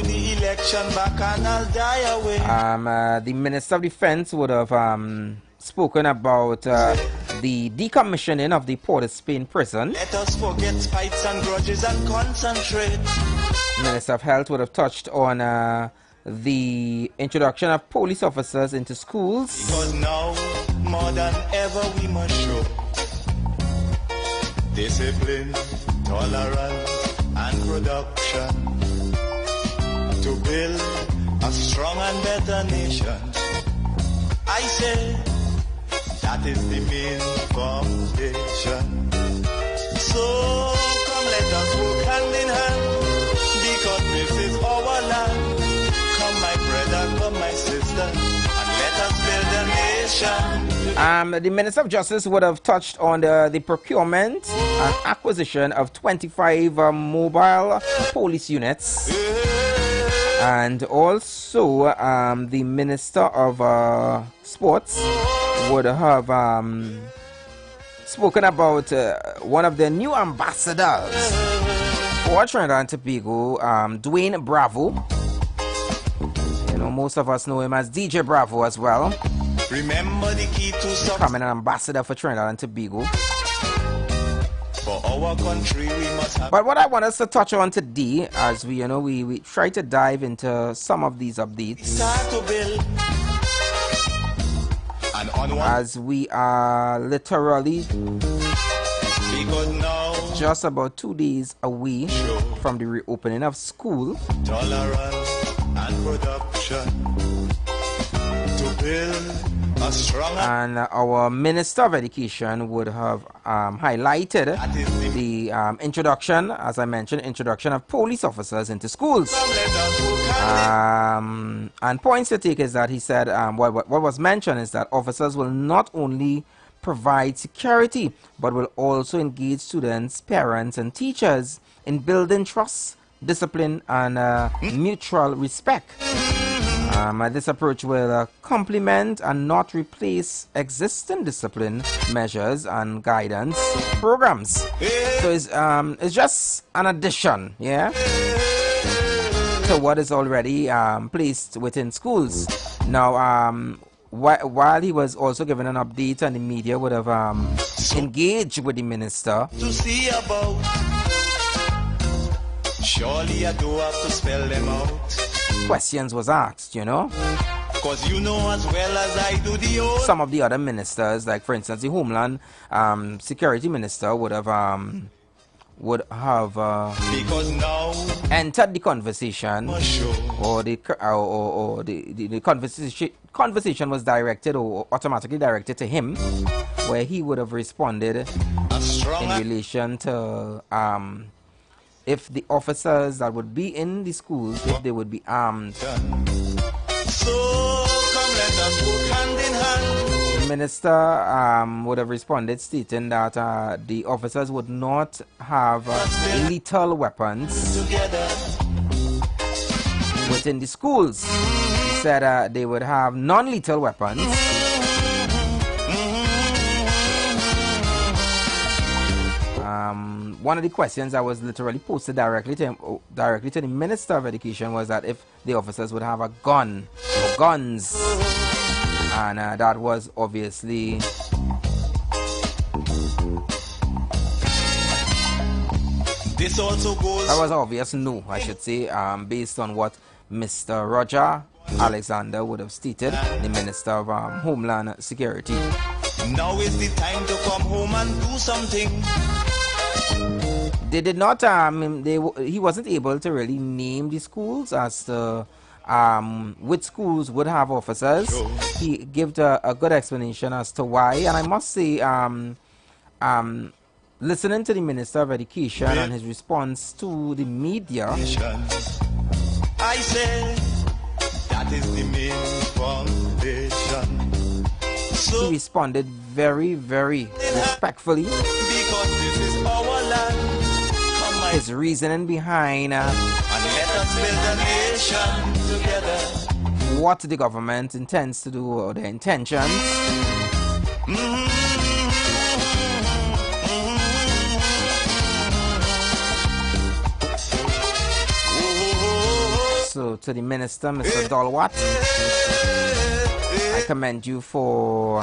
do the election back and I'll die away. The Minister of Defense would have spoken about the decommissioning of the Port of Spain prison. Let us forget fights and grudges and concentrate. Minister of Health would have touched on the introduction of police officers into schools. Because now, more than ever, we must show discipline, tolerance, and production to build a strong and better nation. I say that is the main foundation. So come let us work hand in hand, because this is our land. Come my brother, come my sister, and let us build a nation. The Minister of Justice would have touched on the procurement and acquisition of 25 mobile police units. And also the Minister of Sports would have spoken about one of the new ambassadors for Trinidad and Tobago, Dwayne Bravo. You know, most of us know him as DJ Bravo as well. Remember the key to becoming an ambassador for Trinidad and Tobago. For our country, we must have. But what I want us to touch on today, as we we try to dive into some of these updates, Start to build. as we are literally because now just about 2 days away from the reopening of school. Tolerance and production to build a strong And our Minister of Education would have highlighted the introduction, as I mentioned, introduction of police officers into schools. And points to take is that he said what was mentioned is that officers will not only provide security, but will also engage students, parents, and teachers in building trust, discipline, and mutual respect. This approach will complement and not replace existing discipline measures and guidance programs. So it's just an addition, yeah, to what is already placed within schools. Now, while he was also given an update, and the media would have engaged with the minister to see about. Surely I do have to spell them out. Questions was asked, you know. Cause you know as well as I do the old. Some of the other ministers, like for instance the Homeland Security Minister would have because now entered the conversation, or the conversation was directed or automatically directed to him, where he would have responded in relation to if the officers that would be in the schools, if they would be armed. So come let us work hand in hand. The minister would have responded stating that the officers would not have lethal weapons within the schools. He said they would have non-lethal weapons. One of the questions that was literally posted directly to the Minister of Education was that if the officers would have a gun or guns, and that was obviously this also goes. That was obvious no, I should say, based on what Mr. Roger Alexander would have stated, the Minister of Homeland Security. Now is the time to come home and do something. They did not, he wasn't able to really name the schools as to which schools would have officers. He gave a good explanation as to why, and I must say, listening to the Minister of Education and his response to the media, I say that is the main foundation. So he responded very, very respectfully. Because this is our land. His reasoning behind and let us build a nation together. What the government intends to do, or their intentions. also to the minister, Mr. Dolwat. I commend you for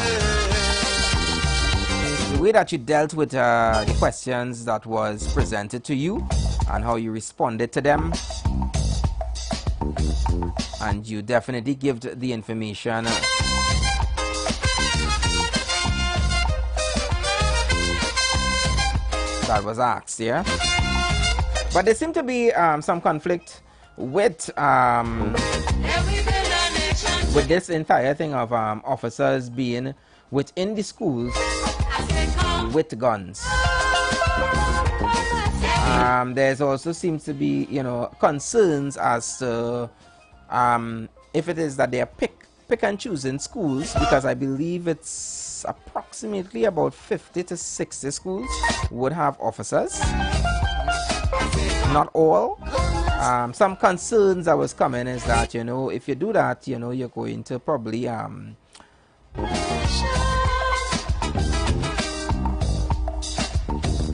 the way that you dealt with the questions that was presented to you and how you responded to them. And you definitely gave the information that was asked, yeah? But there seemed to be some conflict with this entire thing of officers being within the schools with guns. There's also seems to be, you know, concerns as to if it is that they are pick and choose in schools, because I believe it's approximately about 50 to 60 schools would have officers. Not all. Some concerns that was coming is that, you know, if you do that, you know, you're going to probably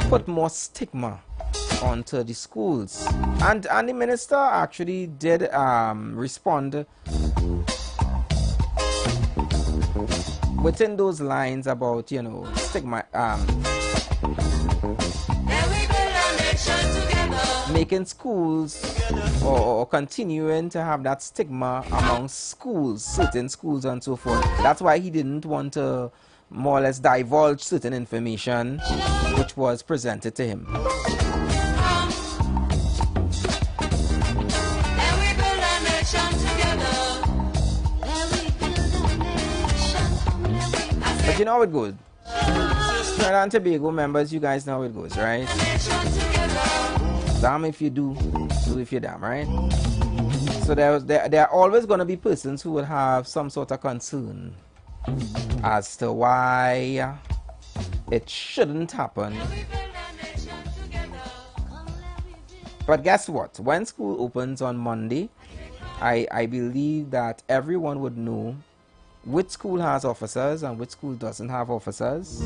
put more stigma onto the schools. And the minister actually did respond within those lines about, you know, stigma, making schools or continuing to have that stigma among schools, certain schools and so forth. That's why he didn't want to more or less divulge certain information which was presented to him. But you know how it goes. Trinidad and Tobago members, you guys know how it goes, right? Damn if you do, do if you damn, right? So there are always going to be persons who will have some sort of concern as to why it shouldn't happen. But guess what? When school opens on Monday, I believe that everyone would know which school has officers and which school doesn't have officers.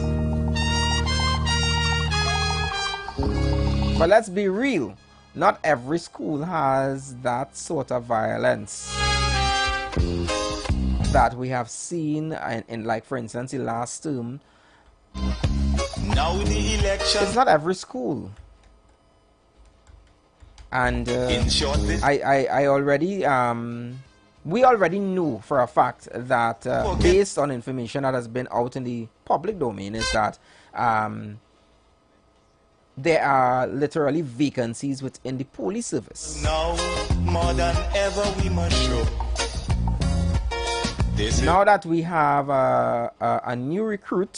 But let's be real, not every school has that sort of violence that we have seen in like, for instance, the last term. Now the election. It's not every school. And In short, I already we already knew for a fact that based on information that has been out in the public domain is that there are literally vacancies within the police service. Now more than ever we must show. Now that we have a new recruit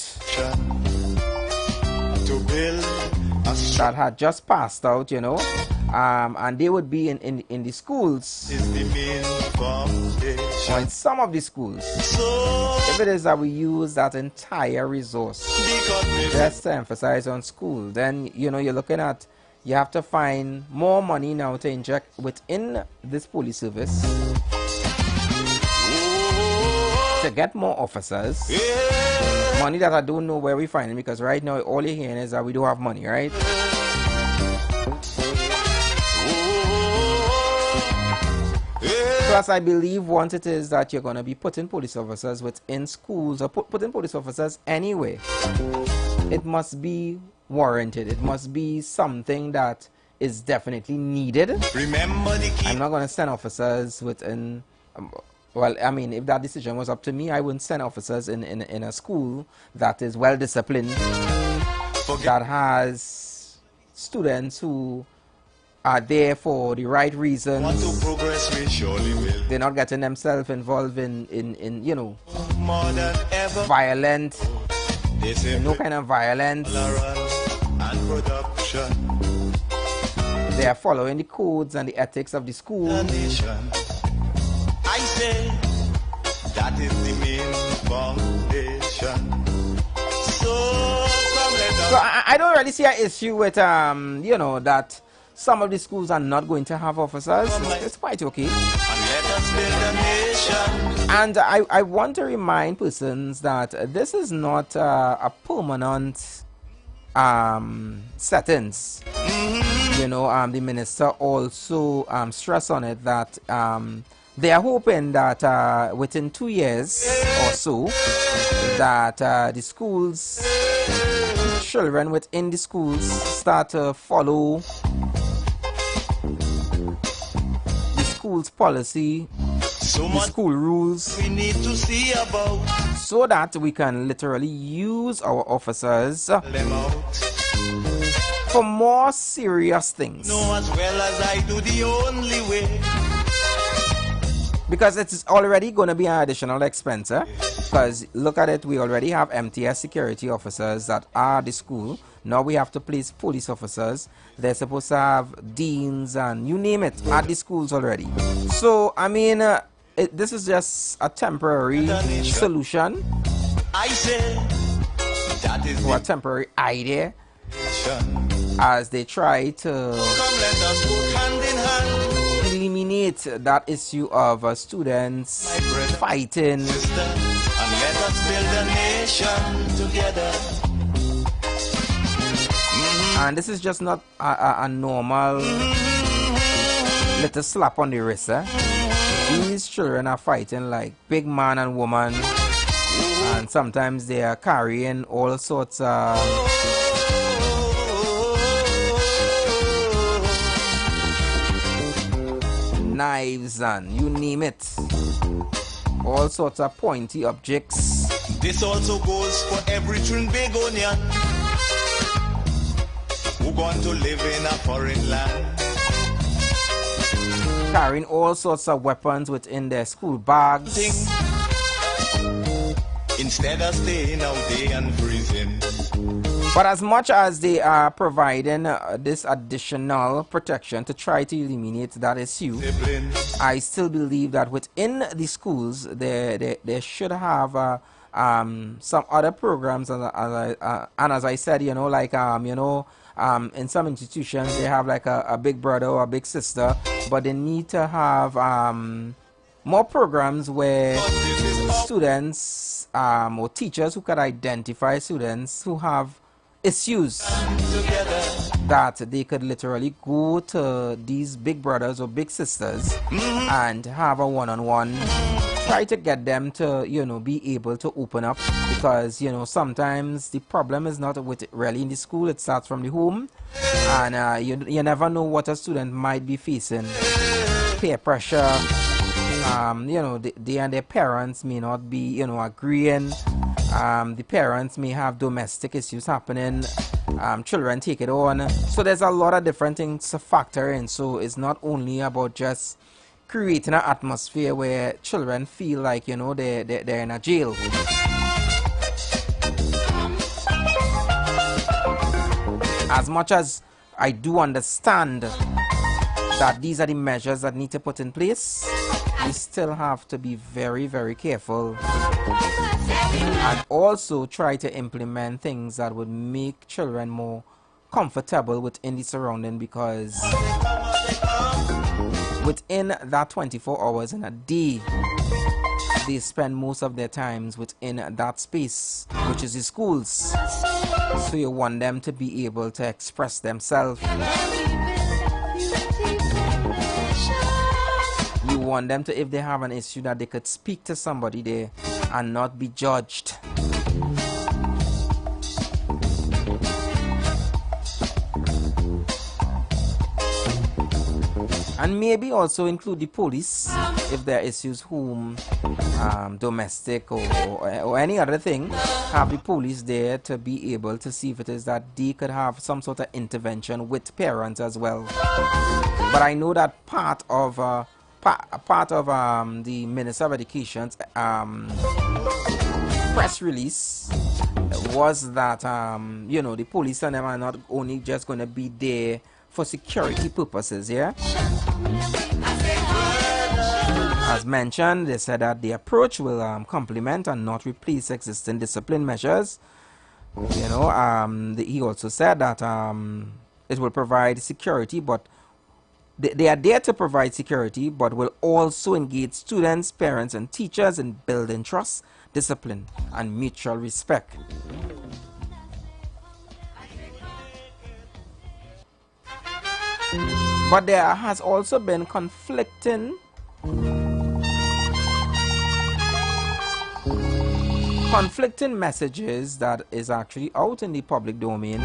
to build a that had just passed out, you know, and they would be in the schools, is the main foundation. or in some of the schools. So If it is that we use that entire resource just to emphasize on school, then, you know, you're looking at, you have to find more money now to inject within this police service to get more officers. Money that I don't know where we find it, because right now all you're hearing is that we don't have money, right? Plus, I believe once it is that you're going to be putting police officers within schools, or putting police officers anyway, it must be warranted. It must be something that is definitely needed. remember the key. I'm not going to send officers within, well, I mean, if that decision was up to me, I wouldn't send officers in a school that is well disciplined, that has students who are there for the right reasons. Want to progress, we surely will. They're not getting themselves involved in you know, More than ever, violent, discipline, no kind of violence. tolerance, and production. They are following the codes and the ethics of the school. The nation. I say that is the main foundation. So come let us. So I don't really see an issue with you know, that some of the schools are not going to have officers. It's quite okay. And let us build a nation. And I want to remind persons that this is not a permanent sentence. the minister also stressed on it that they are hoping that within 2 years or so that the schools, children within the schools start to follow the school's policy, the school rules, we need to see about so that we can literally use our officers them out. for more serious things. Know as well as I do the only way. Because it's already going to be an additional expense. Because look at it, we already have MTS security officers that are at the school. Now we have to place police officers. They're supposed to have deans and you name it at the schools already. So, I mean, this is just a temporary solution. I say that is or a temporary idea the as they try to Come let us go hand in hand, eliminate that issue of students my brother, fighting. sister, and let us build a nation together. And this is just not a normal little slap on the wrist. These children are fighting like big man and woman, and sometimes they are carrying all sorts of knives and you name it, all sorts of pointy objects. This also goes for every Trinbagonian who going to live in a foreign land. Carrying all sorts of weapons within their school bags. Instead of staying out there and freezing. But as much as they are providing this additional protection to try to eliminate that issue, I still believe that within the schools they should have some other programs, and as I said, like in some institutions they have like a big brother or a big sister, but they need to have more programs where students or teachers who could identify students who have issues that they could literally go to these big brothers or big sisters and have a one-on-one, try to get them to be able to open up, because sometimes the problem is not with really in the school, it starts from the home, and you never know what a student might be facing. Peer pressure, they and their parents may not be agreeing. The parents may have domestic issues happening. Children take it on. So there's a lot of different things to factor in. So it's not only about just creating an atmosphere where children feel like they're in a jail. As much as I do understand that these are the measures that need to put in place, we still have to be very, very careful and also try to implement things that would make children more comfortable within the surrounding, because within that 24 hours in a day, they spend most of their times within that space, which is the schools. So you want them to be able to express themselves. You want them to, if they have an issue, that they could speak to somebody there and not be judged. And maybe also include the police if there are issues whom domestic or any other thing, have the police there to be able to see if it is that they could have some sort of intervention with parents as well. But I know that part of the Minister of Education's press release was that the police and them are not only just going to be there for security purposes, yeah. As mentioned, they said that the approach will complement and not replace existing discipline measures. He also said that it will provide security, but they are there to provide security, but will also engage students, parents, and teachers in building trust, discipline, and mutual respect. But there has also been conflicting messages that is actually out in the public domain,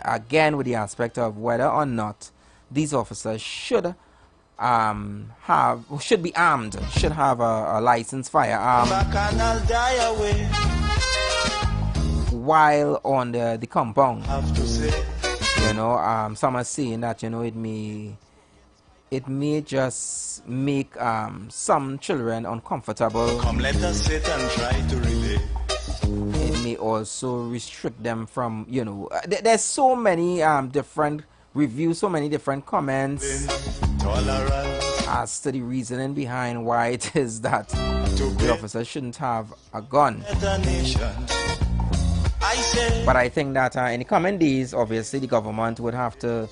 again with the aspect of whether or not these officers should be armed, should have a licensed firearm while on the compound. You know, some are saying that, you know, it may just make some children uncomfortable. Come, let us sit and try to relate. It may also restrict them from, you know, there's so many different reviews, so many different comments as to the reasoning behind why it is that the officers shouldn't have a gun. But I think that in the coming days, obviously, the government would have to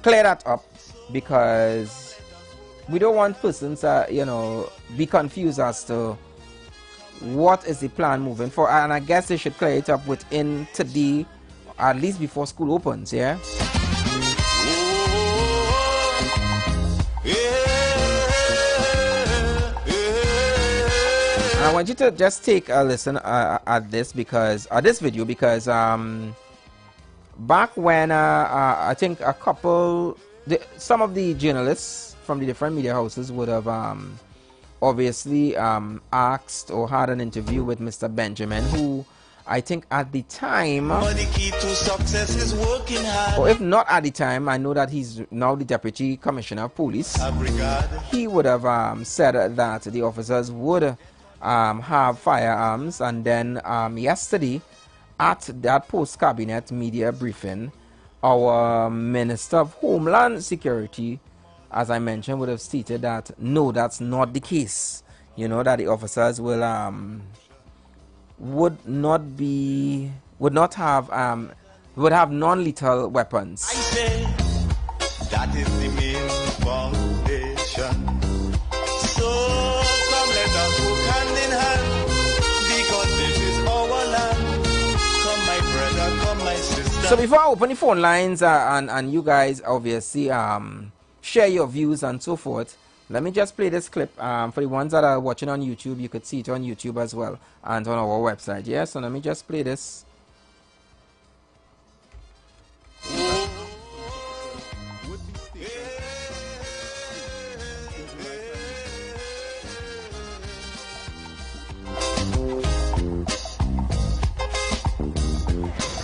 clear that up, because we don't want persons, you know, be confused as to what is the plan moving forward. And I guess they should clear it up within today, at least before school opens, yeah? And I want you to just take a listen at this, because this video, because back when I think some of the journalists from the different media houses would have obviously asked or had an interview with Mr. Benjamin, who I think at the time, or if not at the time, I know that he's now the Deputy Commissioner of Police. He would have said that the officers would have firearms, and then yesterday at that post-cabinet media briefing, our Minister of Homeland Security, as I mentioned, would have stated that no, that's not the case. You know, that the officers will would have non-lethal weapons. I say that is the main foundation. So come, let us work hand in hand, because this is our land. Come, my brother, come, my sister. So before I open the phone lines and you guys obviously share your views and so forth, let me just play this clip for the ones that are watching on YouTube. You could see it on YouTube as well and on our website. Yeah, so let me just play this.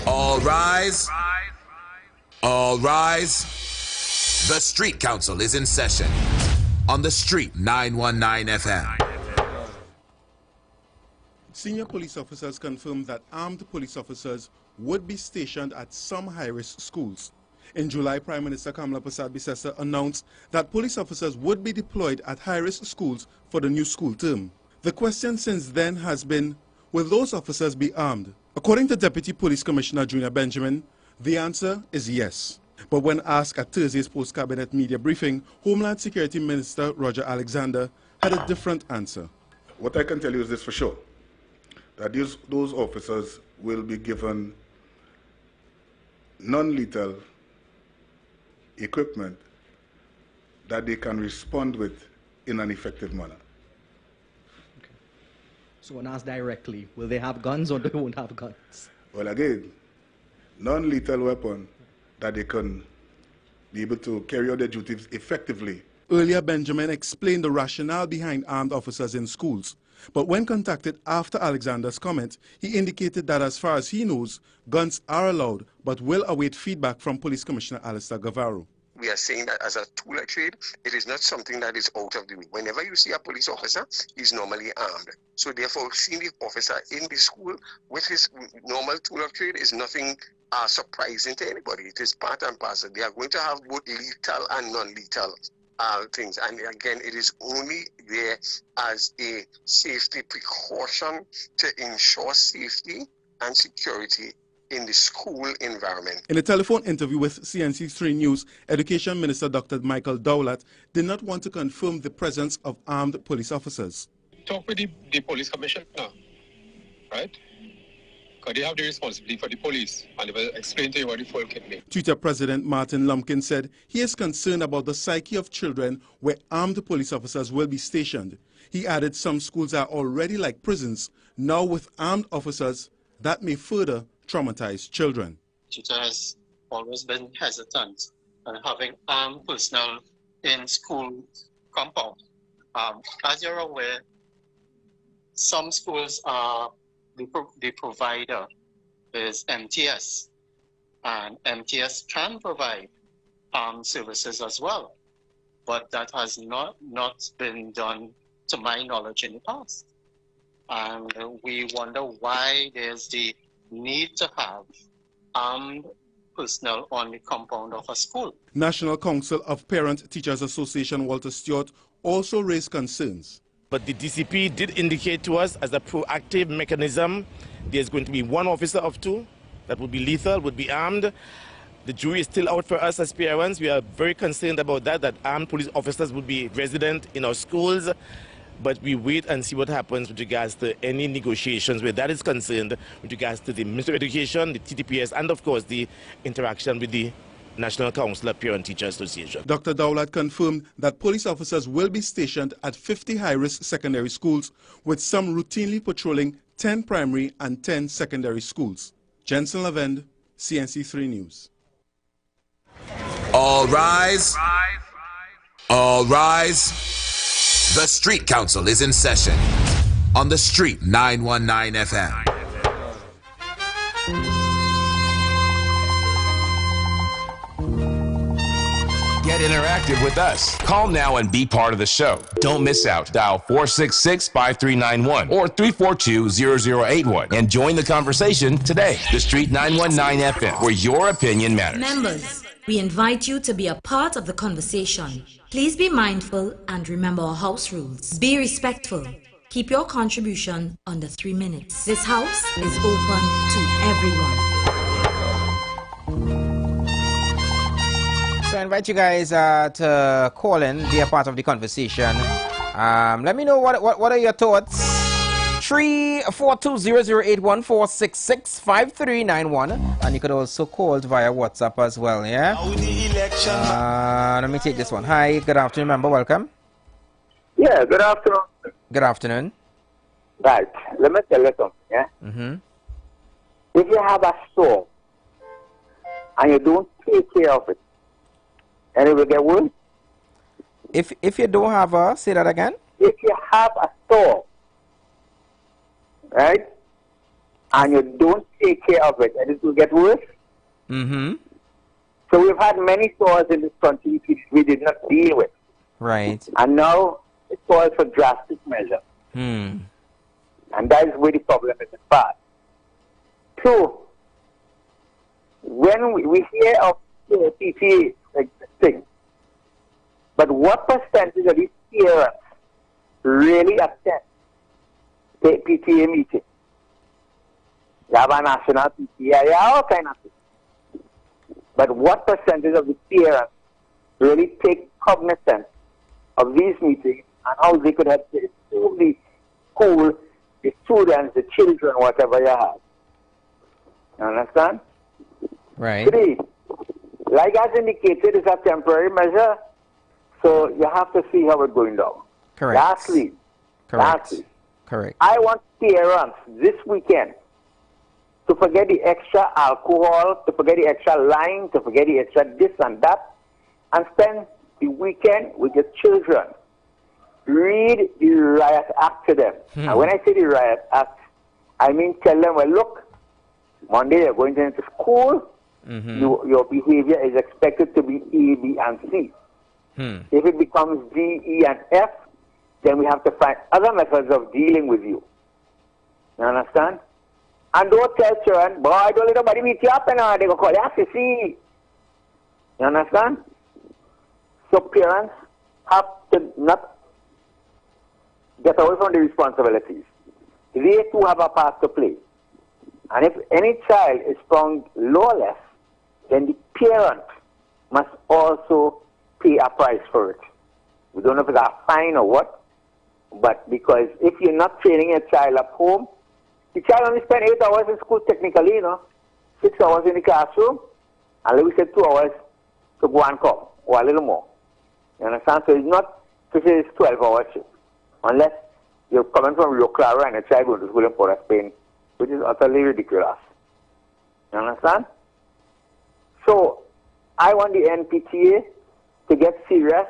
All rise. All rise. The Street Council is in session on the Street 919 FM. Senior police officers confirmed that armed police officers would be stationed at some high-risk schools. In July, Prime Minister Kamala Persad-Bissessar announced that police officers would be deployed at high-risk schools for the new school term. The question since then has been, will those officers be armed? According to Deputy Police Commissioner Junior Benjamin, the answer is yes. But when asked at Thursday's post-cabinet media briefing, Homeland Security Minister Roger Alexander had a different answer. What I can tell you is this for sure, that those officers will be given non-lethal equipment that they can respond with in an effective manner. Okay. So when asked directly, will they have guns or they won't have guns? Well, again, non-lethal weapon that they can be able to carry out their duties effectively. Earlier, Benjamin explained the rationale behind armed officers in schools. But when contacted after Alexander's comment, he indicated that as far as he knows, guns are allowed, but will await feedback from Police Commissioner Alistair Gavaro. We are saying that as a tool of trade, it is not something that is out of the way. Whenever you see a police officer, he's normally armed. So therefore, seeing the officer in the school with his normal tool of trade is nothing surprising to anybody. It is part and parcel. They are going to have both lethal and non-lethal things. And again, it is only there as a safety precaution to ensure safety and security in the school environment. In a telephone interview with CNC3 News, Education Minister Dr. Michael Dowlett did not want to confirm the presence of armed police officers. Talk with the police commissioner, right? because they have the responsibility for the police, and they will explain to you what the full kit means. Twitter President Martin Lumpkin said he is concerned about the psyche of children where armed police officers will be stationed. He added some schools are already like prisons, now with armed officers that may further traumatize children. Twitter has always been hesitant on having armed personnel in school compound. As you're aware, some schools are the provider is MTS, and MTS can provide armed services as well, but that has not been done to my knowledge in the past. And we wonder why there's the need to have armed personnel on the compound of a school. National Council of Parent Teachers Association Walter Stewart also raised concerns. But the DCP did indicate to us as a proactive mechanism, there's going to be one officer of two that would be lethal, would be armed. The jury is still out for us as parents. We are very concerned about that armed police officers would be resident in our schools. But we wait and see what happens with regards to any negotiations where that is concerned, with regards to the Ministry of Education, the TTPS, and of course the interaction with the National Council of Parent Teacher Association. Dr. Dowlett confirmed that police officers will be stationed at 50 high-risk secondary schools, with some routinely patrolling 10 primary and 10 secondary schools. Jensen Lavend, CNC3 News. All rise. All rise. The Street Council is in session on the Street 919 FM. Get interactive with us. Call now and be part of the show. Don't miss out. Dial 466-5391 or 342-0081 and join the conversation today. The Street 919 FM, where your opinion matters. Members, we invite you to be a part of the conversation. Please be mindful and remember our house rules. Be respectful. Keep your contribution under 3 minutes. This house is open to everyone. So I invite you guys to call in, be a part of the conversation. Let me know what are your thoughts. 342-0081-466-5391, and you could also call via WhatsApp as well. Yeah. Let me take this one. Hi, good afternoon, member. Welcome. Yeah, good afternoon. Good afternoon. Right. Let me tell you something. Yeah. If you have a store and you don't take care of it, and it will get worse. If you don't have a, say that again. If you have a store, right, and you don't take care of it, and it will get worse. So we've had many stores in this country we did not deal with. Right. And now it calls for drastic measures. And that is where the problem is in part. So, when we hear of PTA existing, but what percentage of these parents really attend the PTA meeting? You have a national PTA, all kind of things. But what percentage of the parents really take cognizance of these meetings and how they could help to improve the school, the students, the children, whatever you have? You understand? Right. 3, like as indicated, it's a temporary measure, so you have to see how it's going down. Correct. Lastly, Correct. I want parents this weekend to forget the extra alcohol, to forget the extra line, to forget the extra this and that, and spend the weekend with your children. Read the Riot Act to them. And when I say the Riot Act, I mean tell them, well, look, Monday you're going into school, your behavior is expected to be A, B, and C. If it becomes D, E, and F, then we have to find other methods of dealing with you. You understand? And don't tell children, boy, don't let nobody beat you up and they go call you have to see. You understand? So parents have to not get away from the responsibilities. They too have a part to play. And if any child is found lawless, then the parent must also pay a price for it. We don't know if it's a fine or what, but because if you're not training your child at home, The child only spend 8 hours in school technically, 6 hours in the classroom, and let me say 2 hours to go and come, or a little more. You understand? So it's not to say it's 12 hours shift, unless you're coming from Rio Claro and a child going to school in Port of Spain, which is utterly ridiculous. You understand? So I want the NPTA to get serious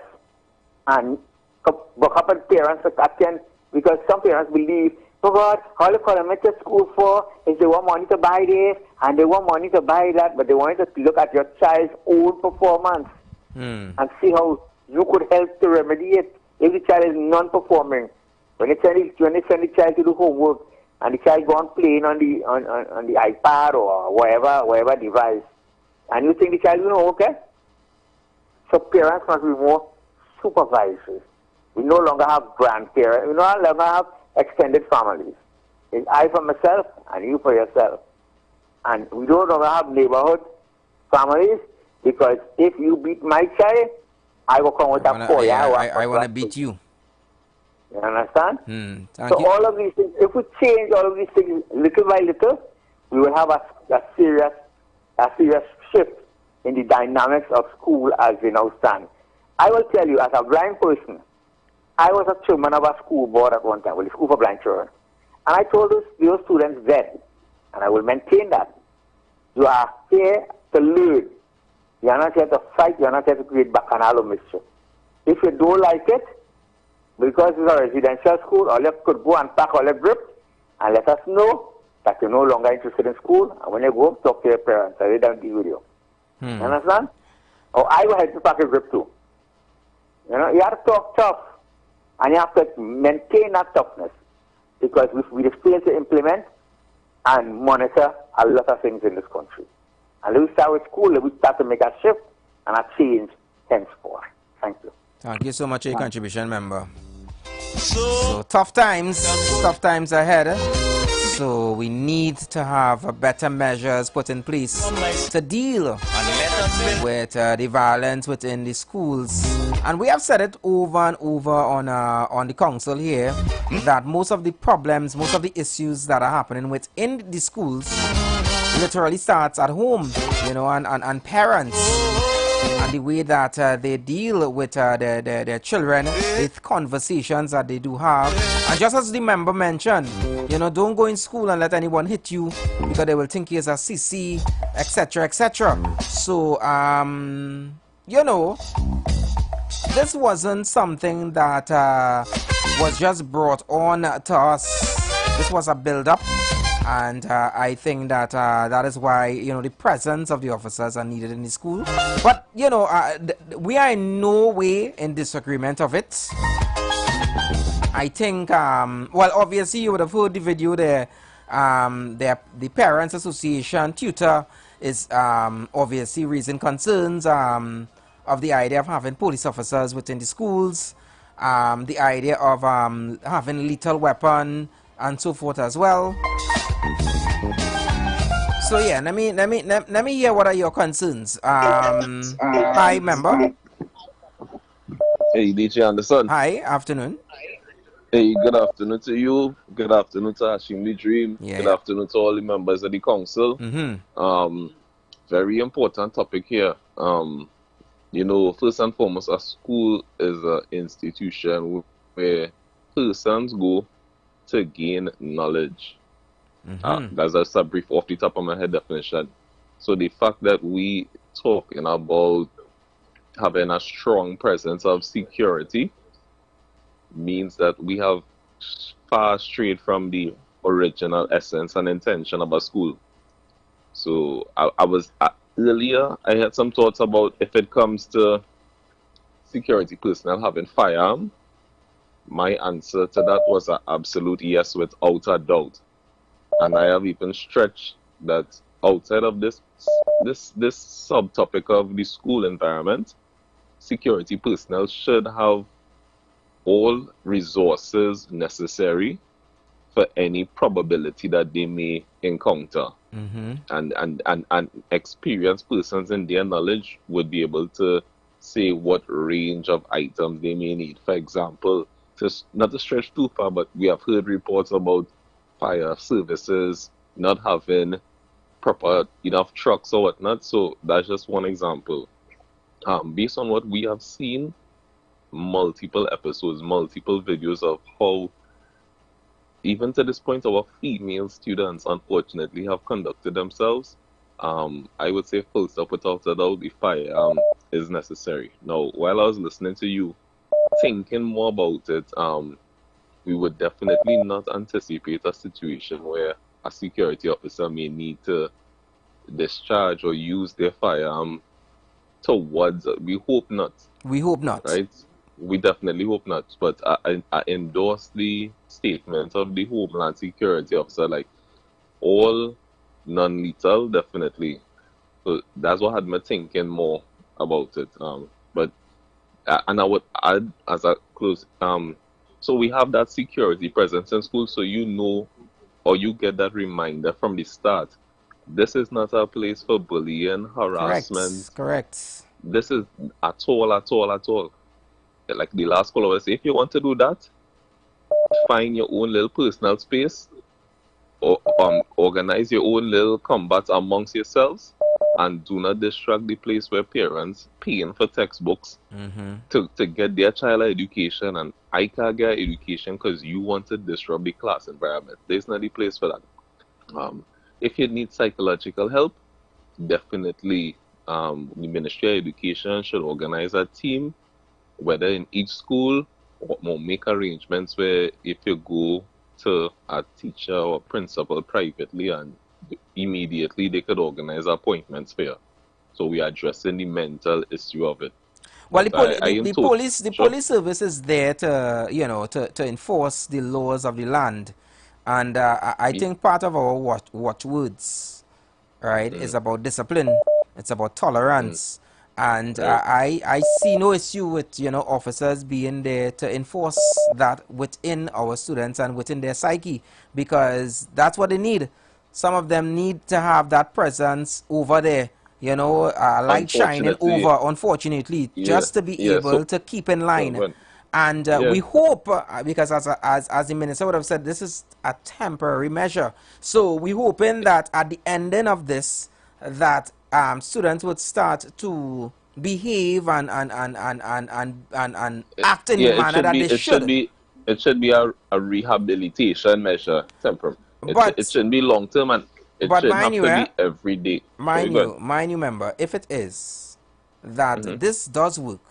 and buck up at parents to attend, because some parents believe, oh God, all they call them at school for is they want money to buy this and they want money to buy that, but they want you to look at your child's own performance and see how you could help to remedy it. If the child is non-performing, when they send the child to do homework and the child go on playing on the iPad or whatever device, and you think the child will know, okay? So parents must be more supervisors. We no longer have grandparents. We no longer have extended families. It's I for myself and you for yourself. And we don't longer have neighborhood families, because if you beat my child, I will come with a four. I want to beat you. You understand? Thank you. All of these things, if we change all of these things little by little, we will have a serious shift in the dynamics of school as they now stand. I will tell you, as a blind person, I was a chairman of a school board at one time, the School for Blind Children. And I told those students then, and I will maintain that, you are here to learn. You are not here to fight, you are not here to create bacchanal or mischief. If you don't like it, because it's a residential school, all you could go and pack all your grip and let us know that you're no longer interested in school. And when you go home, talk to your parents, and they don't deal with you. You understand? Or I will help you pack your grip too. You have to talk tough. And you have to maintain that toughness, because we fail to implement and monitor a lot of things in this country. And let we start with school, let we start to make a shift and a change henceforth. Thank you. Thank you so much for your contribution, member. So tough times ahead. So we need to have better measures put in place to deal with the violence within the schools. And we have said it over and over on the council here, that most of the problems, most of the issues that are happening within the schools literally starts at home, and parents. And the way that they deal with their children, with conversations that they do have. And just as the member mentioned, don't go in school and let anyone hit you, because they will think you're a CC, etc., etc. So, this wasn't something that was just brought on to us. This was a build-up. And I think that that is why, the presence of the officers are needed in the school. But, we are in no way in disagreement of it. I think, well, obviously you would have heard the video there. The Parents Association tutor is obviously raising concerns of the idea of having police officers within the schools, the idea of having lethal weapon and so forth as well. So yeah, let me hear what are your concerns. Hi, member. Hey, DJ Anderson. Hi, afternoon. Hey, good afternoon to you. Good afternoon to Hashim the Dream. Yeah. Good afternoon to all the members of the council. Very important topic here. First and foremost, a school is an institution where persons go to gain knowledge. That's just a brief off the top of my head definition. So the fact that we talking about having a strong presence of security means that we have far strayed from the original essence and intention of a school. So earlier I had some thoughts about if it comes to security personnel having firearm. My answer to that was an absolute yes without a doubt. And I have even stretched that outside of this subtopic of the school environment, security personnel should have all resources necessary for any probability that they may encounter. And experienced persons in their knowledge would be able to say what range of items they may need. For example, not to stretch too far, but we have heard reports about fire services not having proper enough trucks or whatnot. So that's just one example. Based on what we have seen, multiple episodes, multiple videos of how, even to this point, our female students unfortunately have conducted themselves. I would say full stop, without a doubt, the firearm is necessary. Now, while I was listening to you, thinking more about it, we would definitely not anticipate a situation where a security officer may need to discharge or use their firearm towards. We hope not. We hope not. Right? We definitely hope not. But I endorse the statement of the Homeland Security officer, like all non-lethal, definitely. So that's what had me thinking more about it. But and I would add as a close, so we have that security presence in school, so you know, or you get that reminder from the start. This is not a place for bullying, harassment. Correct. This is at all. Like the last caller was saying, if you want to do that, find your own little personal space, or organize your own little combat amongst yourselves, and do not distract the place where parents paying for textbooks to get their child education, and I can't get education because you want to disrupt the class environment. There's not the place for that. If you need psychological help, definitely the Ministry of Education should organize a team, whether in each school, or make arrangements where if you go to a teacher or principal privately, and immediately they could organize appointments for you. So we are addressing the mental issue of it. Well, the police service is there to, you know, to enforce the laws of the land, and I think part of our watchwords, right, is about discipline. It's about tolerance, and I see no issue with, you know, officers being there to enforce that within our students and within their psyche, because that's what they need. Some of them need to have that presence over there, you know, light shining over, unfortunately, just to be able to keep in line. And we hope, because as the minister would have said, this is a temporary measure. So we're hoping that at the ending of this, that students would start to behave and act in the manner that they should. It should be a rehabilitation measure, temporary. It shouldn't be long term, and it should have to be every day. Mind you, member, if it is that this does work,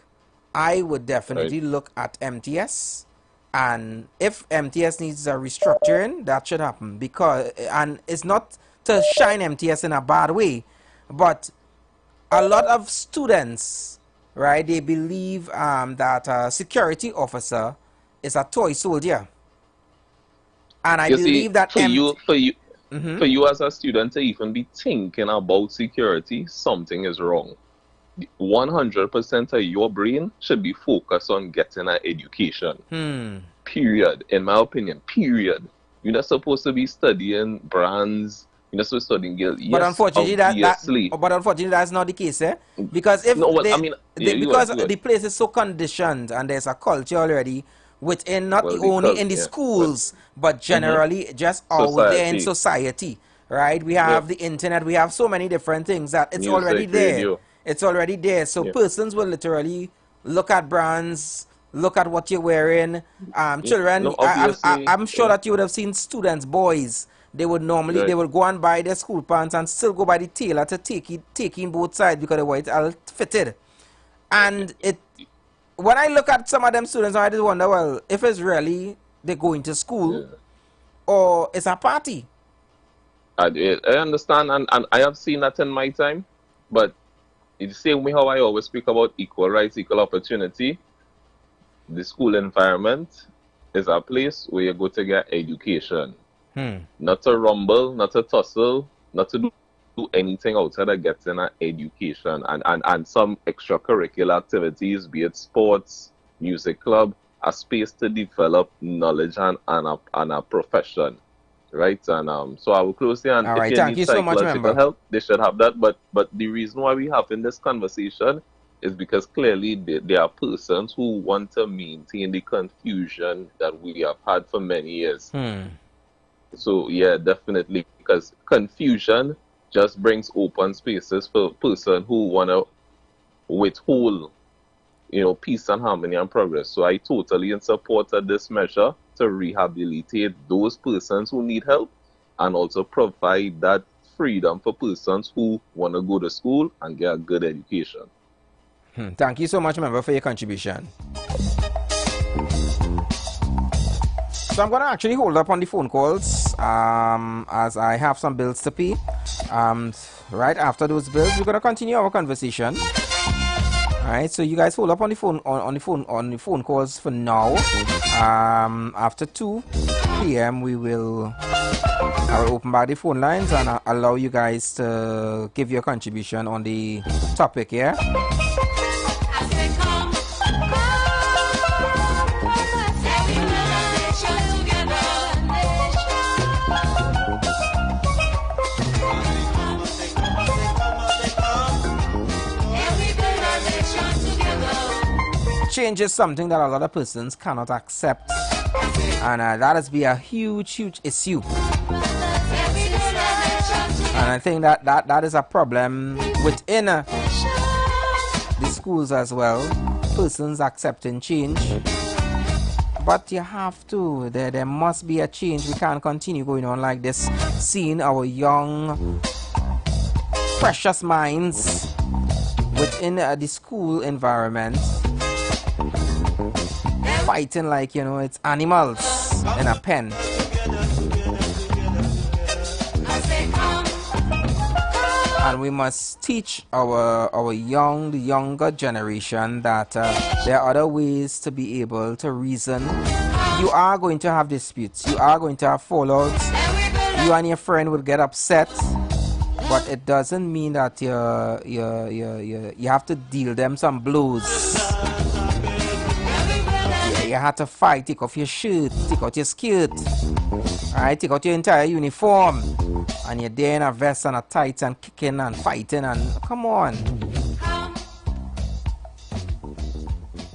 I would definitely look at MTS, and if MTS needs a restructuring, that should happen, because, and it's not to shine MTS in a bad way, but a lot of students, right, they believe that a security officer is a toy soldier. And I believe that for you as a student to even be thinking about security, something is wrong. 100% of your brain should be focused on getting an education. Period. In my opinion, period. You're not supposed to be studying brands. You're not supposed to be studying. Yes, but unfortunately, that's not the case, eh? Because if the place is so conditioned and there's a culture already within, not only in the schools, but generally just out there in society, right? We have the internet, we have so many different things that it's already there. Radio. It's already there. So persons will literally look at brands, look at what you're wearing. Children, I'm sure that you would have seen students, boys, they would normally, they would go and buy their school pants and still go by the tailor to take in both sides because they were all fitted. And when I look at some of them students, I just wonder, well, if it's really they're going to school or it's a party. I understand, and I have seen that in my time, but it's the same way how I always speak about equal rights, equal opportunity. The school environment is a place where you go to get education. Not to rumble, not to tussle, not to do anything outside of getting an education and some extracurricular activities, be it sports, music club, a space to develop knowledge and a profession, right? And so I will close here. And if you need psychological help, they should have that. But the reason why we have in this conversation is because clearly there are persons who want to maintain the confusion that we have had for many years. So yeah, definitely, because confusion just brings open spaces for person who wanna withhold, peace and harmony and progress. So I totally in support of this measure to rehabilitate those persons who need help and also provide that freedom for persons who want to go to school and get a good education. Thank you so much, member, for your contribution. So I'm going to actually hold up on the phone calls as I have some bills to pay. Right after those bills, we're going to continue our conversation. All right, so you guys hold up on the phone on the phone calls for now. After 2 p.m. I will open back the phone lines and allow you guys to give your contribution on the topic here. Change is something that a lot of persons cannot accept, and that has been a huge issue. And I think that is a problem within the schools as well. Persons accepting change, but you have to. There must be a change. We can't continue going on like this. Seeing our young, precious minds within the school environment fighting like, it's animals in a pen. And we must teach the younger generation that there are other ways to be able to reason. You are going to have disputes. You are going to have fallouts. You and your friend will get upset. But it doesn't mean that you have to deal them some blows. You have to fight, take off your shirt, take out your skirt, alright, take out your entire uniform, and you're there in a vest and a tights and kicking and fighting and come on.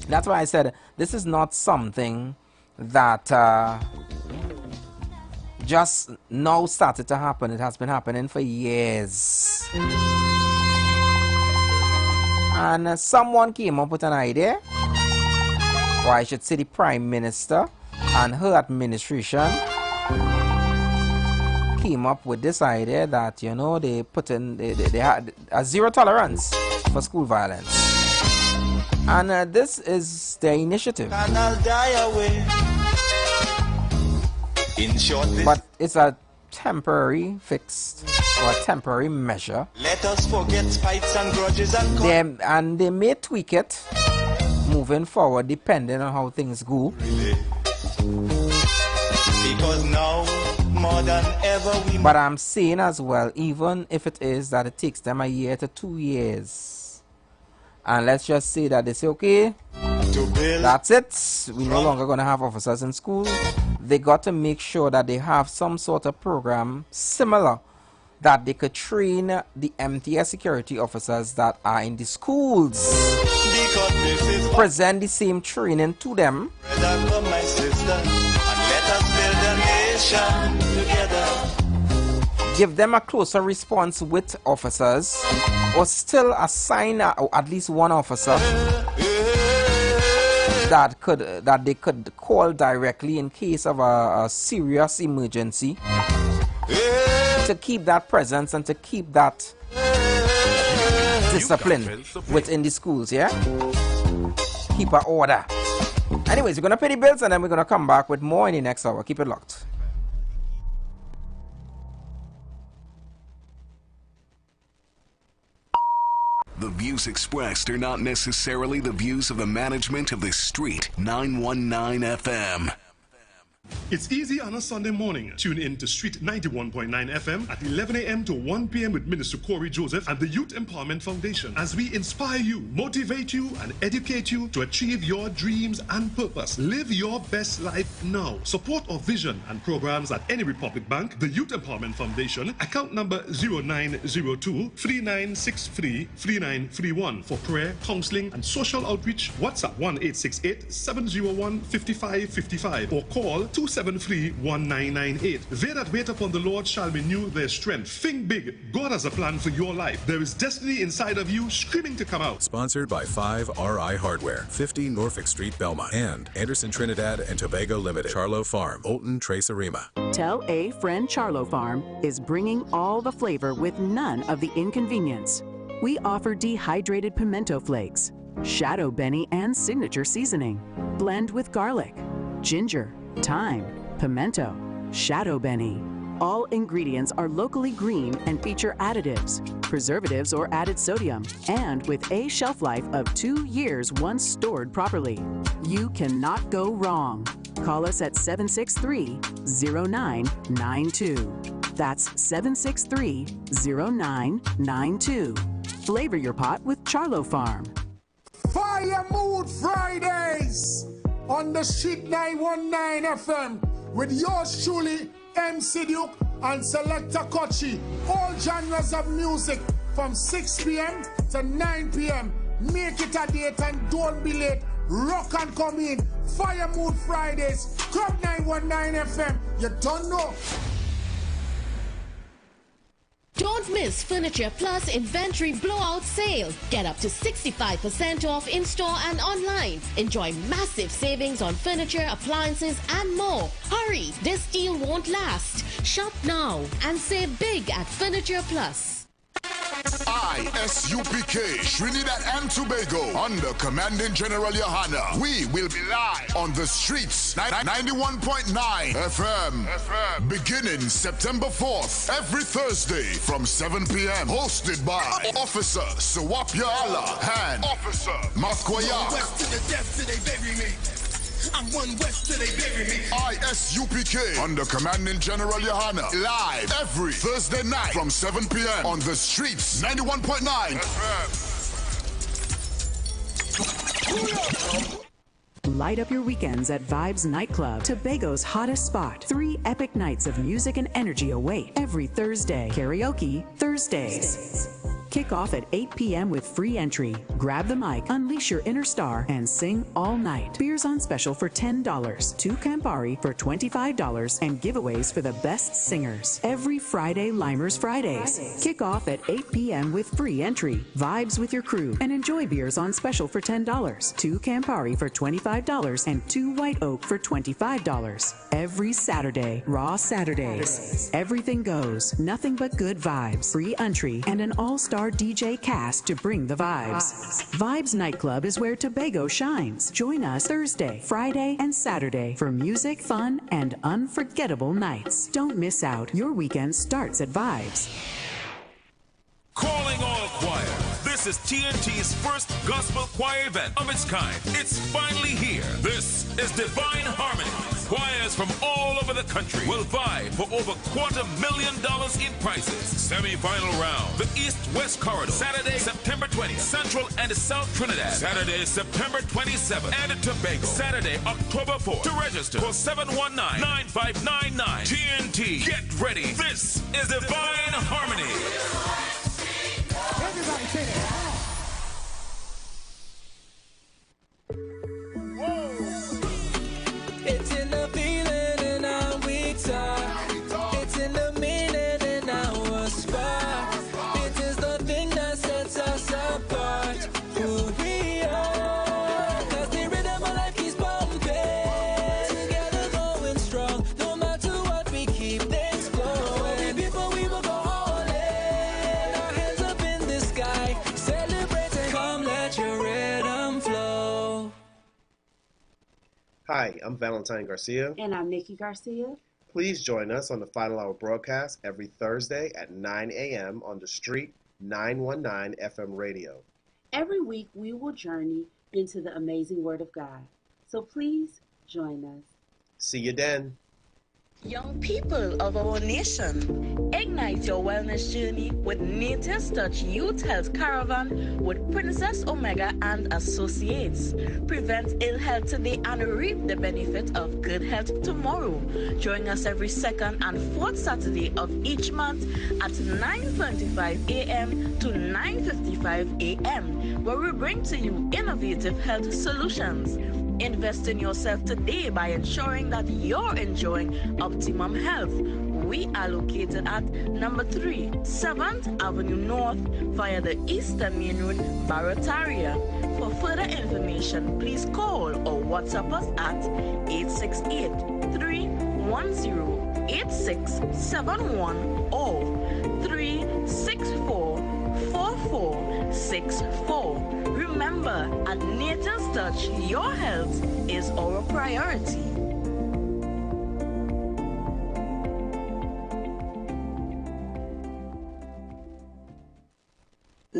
That's why I said this is not something that just now started to happen. It has been happening for years. And someone came up with an idea, or I should say the Prime Minister and her administration came up with this idea that, they had a zero tolerance for school violence. And this is their initiative. But it's a temporary fix or a temporary measure. Let us forget fights and grudges and they may tweak it moving forward depending on how things go. Because now more than ever but I'm saying as well, even if it is that it takes them a year to 2 years, and let's just say that they say, okay, that's it, we're no longer going to have officers in school, they got to make sure that they have some sort of program similar that they could train the MTS security officers that are in the schools. Present the same training to them. Give them a closer response with officers, or still assign at least one officer that they could call directly in case of a serious emergency, to keep that presence and to keep that discipline within the schools, yeah? Keep an order. Anyways, we're going to pay the bills and then we're going to come back with more in the next hour. Keep it locked. The views expressed are not necessarily the views of the management of The Street 919 FM. It's easy on a Sunday morning. Tune in to Street 91.9 FM at 11 a.m. to 1 p.m. with Minister Corey Joseph and the Youth Empowerment Foundation as we inspire you, motivate you, and educate you to achieve your dreams and purpose. Live your best life now. Support our vision and programs at any Republic Bank, the Youth Empowerment Foundation, account number 0902-3963-3931. For prayer, counseling, and social outreach, WhatsApp 1-868-701-5555 or call 272 273-1998. They that wait upon the Lord shall renew their strength. Think big. God has a plan for your life. There is destiny inside of you screaming to come out. Sponsored by 5RI Hardware, 50 Norfolk Street, Belmont, and Anderson Trinidad and Tobago Limited, Charlo Farm, Olton, Tres Arima. Tell a friend Charlo Farm is bringing all the flavor with none of the inconvenience. We offer dehydrated pimento flakes, shadow benny and signature seasoning, blend with garlic, ginger, thyme, pimento, shadow benny. All ingredients are locally green and feature additives, preservatives or added sodium, and with a shelf life of 2 years once stored properly. You cannot go wrong. Call us at 763-0992. That's 763-0992. Flavor your pot with Charlo Farm. Fire Mood Fridays on the Street 919 FM with yours truly, MC Duke and Selector Kochi. All genres of music from 6 p.m. to 9 p.m. Make it a date and don't be late. Rock and come in. Fire Mood Fridays, Club 919 FM. You don't know. Don't miss Furniture Plus Inventory Blowout Sale. Get up to 65% off in-store and online. Enjoy massive savings on furniture, appliances, and more. Hurry, this deal won't last. Shop now and save big at Furniture Plus. ISUPK, Trinidad and Tobago, under Commanding General Yohana. We will be live on the streets, 91.9 FM. Beginning September 4th, every Thursday from 7 p.m. Hosted by Officer Sawapya Allah and Officer Makoyak. West to the death till they bury me. I'm one west till they bury me. ISUPK, under Commanding General Yohana, live every Thursday night from 7 p.m. on the streets, 91.9 FM. Light up your weekends at Vibes Nightclub, Tobago's hottest spot. 3 epic nights of music and energy await every Thursday. Karaoke Thursdays. Kick off at 8 p.m. with free entry. Grab the mic, unleash your inner star, and sing all night. Beers on special for $10, 2 Campari for $25, and giveaways for the best singers. Every Friday, Limers Fridays. Kick off at 8 p.m. with free entry. Vibes with your crew and enjoy beers on special for $10, 2 Campari for $25, and 2 White Oak for $25. Every Saturday, Raw Saturdays. Everything goes, nothing but good vibes. Free entry and an all-star DJ cast to bring the vibes. Vibes Nightclub is where Tobago shines. Join us Thursday, Friday, and Saturday for music, fun, and unforgettable nights. Don't miss out. Your weekend starts at Vibes. Calling all choir. This is TNT's first gospel choir event of its kind. It's finally here. This is Divine Harmony. Choirs from all over the country will vie for over $250,000 in prizes. Semi-final round, the East-West Corridor, Saturday, September 20th, Central and South Trinidad, Saturday, September 27th, and Tobago, Saturday, October 4th. To register, call 719-9599. TNT, get ready. This is Divine Harmony. Everybody say that. It's in the feeling in our weak side. It's in the meaning in our spot. It is the thing that sets us apart. Who we are. Cause the rhythm of life keeps pumping. Together going strong. No matter what, we keep things flowing. Before we will go all in. Our hands up in the sky. Celebrating. Come let your rhythm flow. Hi, I'm Valentine Garcia. And I'm Nikki Garcia. Please join us on the Final Hour broadcast every Thursday at 9 a.m. on the Street 919 FM radio. Every week we will journey into the amazing Word of God. So please join us. See you then. Young people of our nation, ignite your wellness journey with Nature's Touch Youth Health Caravan with Princess Omega and Associates. Prevent ill health today and reap the benefit of good health tomorrow. Join us every second and fourth Saturday of each month at 9:25 a.m. to 9:55 a.m. where we bring to you innovative health solutions. Invest in yourself today by ensuring that you're enjoying optimum health. We are located at number 3, 7th Avenue North via the Eastern Main Road, Barataria. For further information, please call or WhatsApp us at 868-310-8671 or 364-4464. Remember, at Nature's Touch, your health is our priority.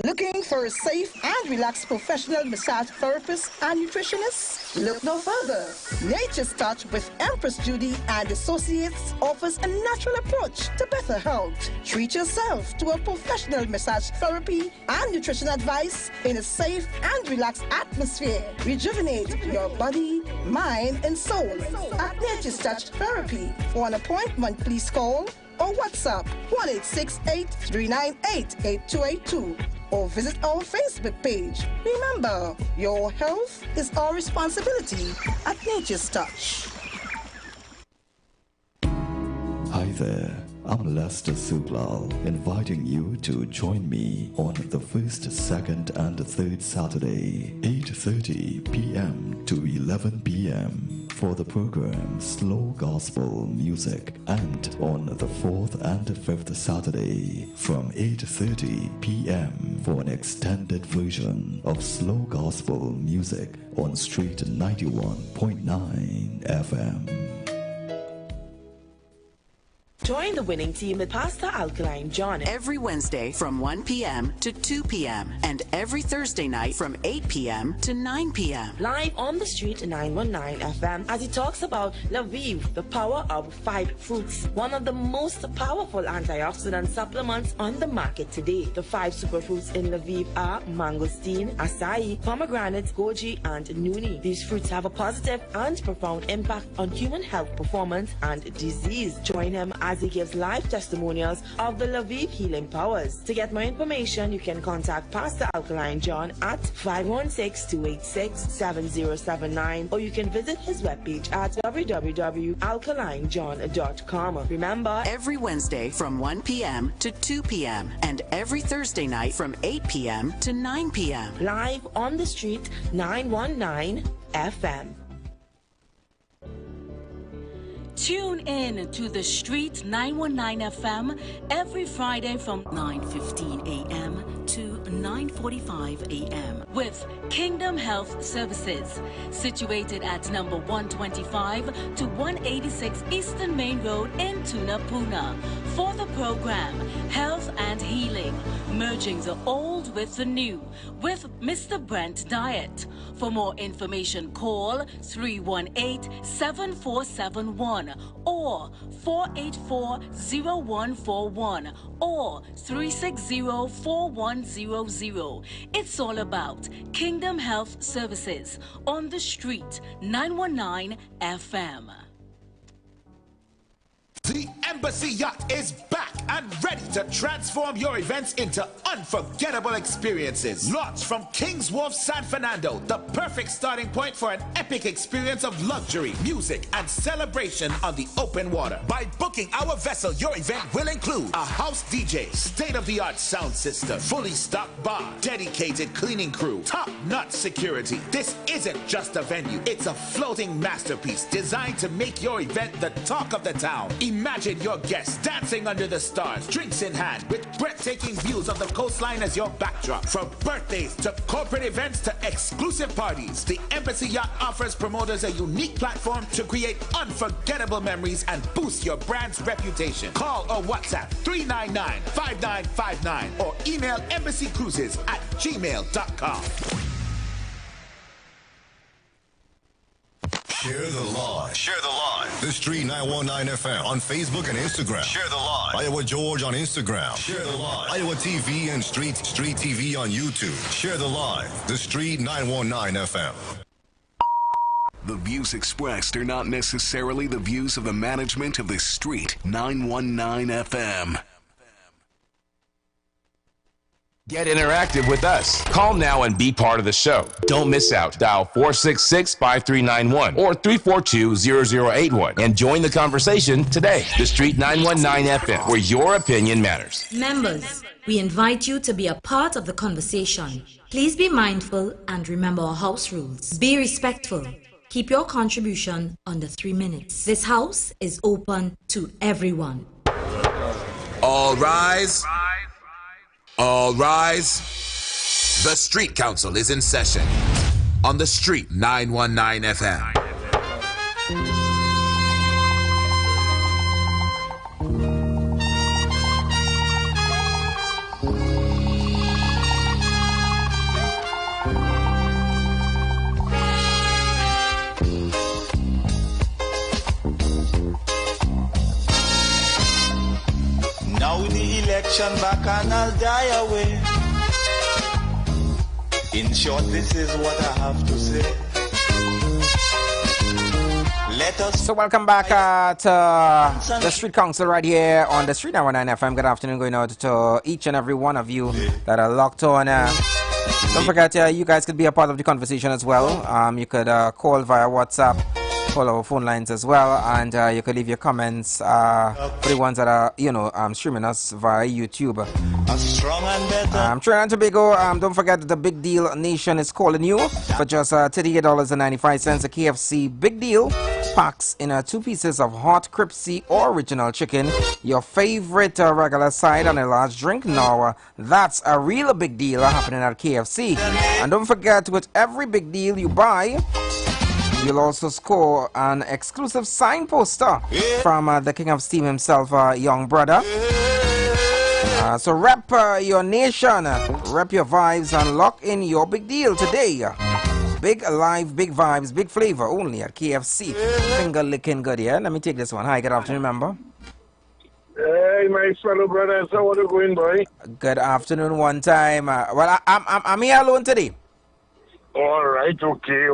Looking for a safe and relaxed professional massage therapist and nutritionist? Look no further. Nature's Touch with Empress Judy and Associates offers a natural approach to better health. Treat yourself to a professional massage therapy and nutrition advice in a safe and relaxed atmosphere. Rejuvenate your body, mind, and soul at Nature's Touch Therapy. For an appointment, please call or WhatsApp 1-868-398-8282 or visit our Facebook page. Remember, your health is our responsibility at Nature's Touch. Hi there, I'm Lester Sublal, inviting you to join me on the first, second, and third Saturday, 8:30 p.m. to 11 p.m. for the program Slow Gospel Music, and on the fourth and fifth Saturday from 8:30 p.m. for an extended version of Slow Gospel Music on Street 91.9 FM. Join the winning team with Pastor Alkaline John every Wednesday from 1 p.m. to 2 p.m. and every Thursday night from 8 p.m. to 9 p.m. live on the Street 919 FM as he talks about Lviv, the power of 5 fruits, one of the most powerful antioxidant supplements on the market today. The 5 superfruits in Lviv are mangosteen, acai, pomegranate, goji, and nuni. These fruits have a positive and profound impact on human health performance and disease. Join him as he gives live testimonials of the Lviv healing powers. To get more information, you can contact Pastor Alkaline John at 516-286-7079, or you can visit his webpage at www.alkalinejohn.com. Remember, every Wednesday from 1 p.m. to 2 p.m. and every Thursday night from 8 p.m. to 9 p.m. live on the Street 919 FM. Tune in to the Street 919 FM every Friday from 9:15 a.m. to 9:45 a.m. with Kingdom Health Services, situated at number 125 to 186 Eastern Main Road in Tunapuna. For the program Health and Healing, merging the old with the new, with Mr. Brent Diet. For more information, call 318-7471 or 484-0141 or 360-4100. It's all about Kingdom Health Services on the Street 919 FM. The Embassy Yacht is back and ready to transform your events into unforgettable experiences. Launched from Kings Wharf, San Fernando, the perfect starting point for an epic experience of luxury, music, and celebration on the open water. By booking our vessel, your event will include a house DJ, state-of-the-art sound system, fully stocked bar, dedicated cleaning crew, top-notch security. This isn't just a venue, it's a floating masterpiece designed to make your event the talk of the town. Imagine your guests dancing under the stars, drinks in hand, with breathtaking views of the coastline as your backdrop. From birthdays to corporate events to exclusive parties, the Embassy Yacht offers promoters a unique platform to create unforgettable memories and boost your brand's reputation. Call or WhatsApp 399-5959 or email embassycruises@gmail.com. Share the live. Share the live. The Street 919 FM on Facebook and Instagram. Share the live. Iowa George on Instagram. Share the live. Iowa TV and Street TV on YouTube. Share the live. The Street 919 FM. The views expressed are not necessarily the views of the management of the Street 919 FM. Get interactive with us. Call now and be part of the show. Don't miss out. Dial 466-5391 or 342-0081 and join the conversation today. The Street 919 FM, where your opinion matters. Members, we invite you to be a part of the conversation. Please be mindful and remember our house rules. Be respectful. Keep your contribution under 3 minutes. This house is open to everyone. All rise. All rise. The Street Council is in session on the Street 919 FM. Now the election back and I'll die away. In short, this is what I have to say. Let us. So welcome back to the Street Council right here on the Street 919 FM. Good afternoon going out to each and every one of you that are locked on. Don't forget, you guys could be a part of the conversation as well. You could call via WhatsApp. Call our phone lines as well, and you could leave your comments for the ones that are, streaming us via YouTube. Trinidad and Tobago, don't forget that the Big Deal Nation is calling you for just $38.95 a KFC Big Deal. Packs in 2 pieces of hot crispy original chicken, your favorite regular side, and a large drink. Now, that's a real big deal happening at KFC. And don't forget, with every big deal you buy, you'll also score an exclusive sign poster from the King of Steam himself, young brother. So rep your nation, rep your vibes, and lock in your big deal today. Big alive, big vibes, big flavor, only at KFC. Finger licking good, yeah? Let me take this one. Hi, good afternoon, member. Hey, my fellow brothers, how are you going, boy? Good afternoon, one time. Well, I'm here alone today. All right, okay.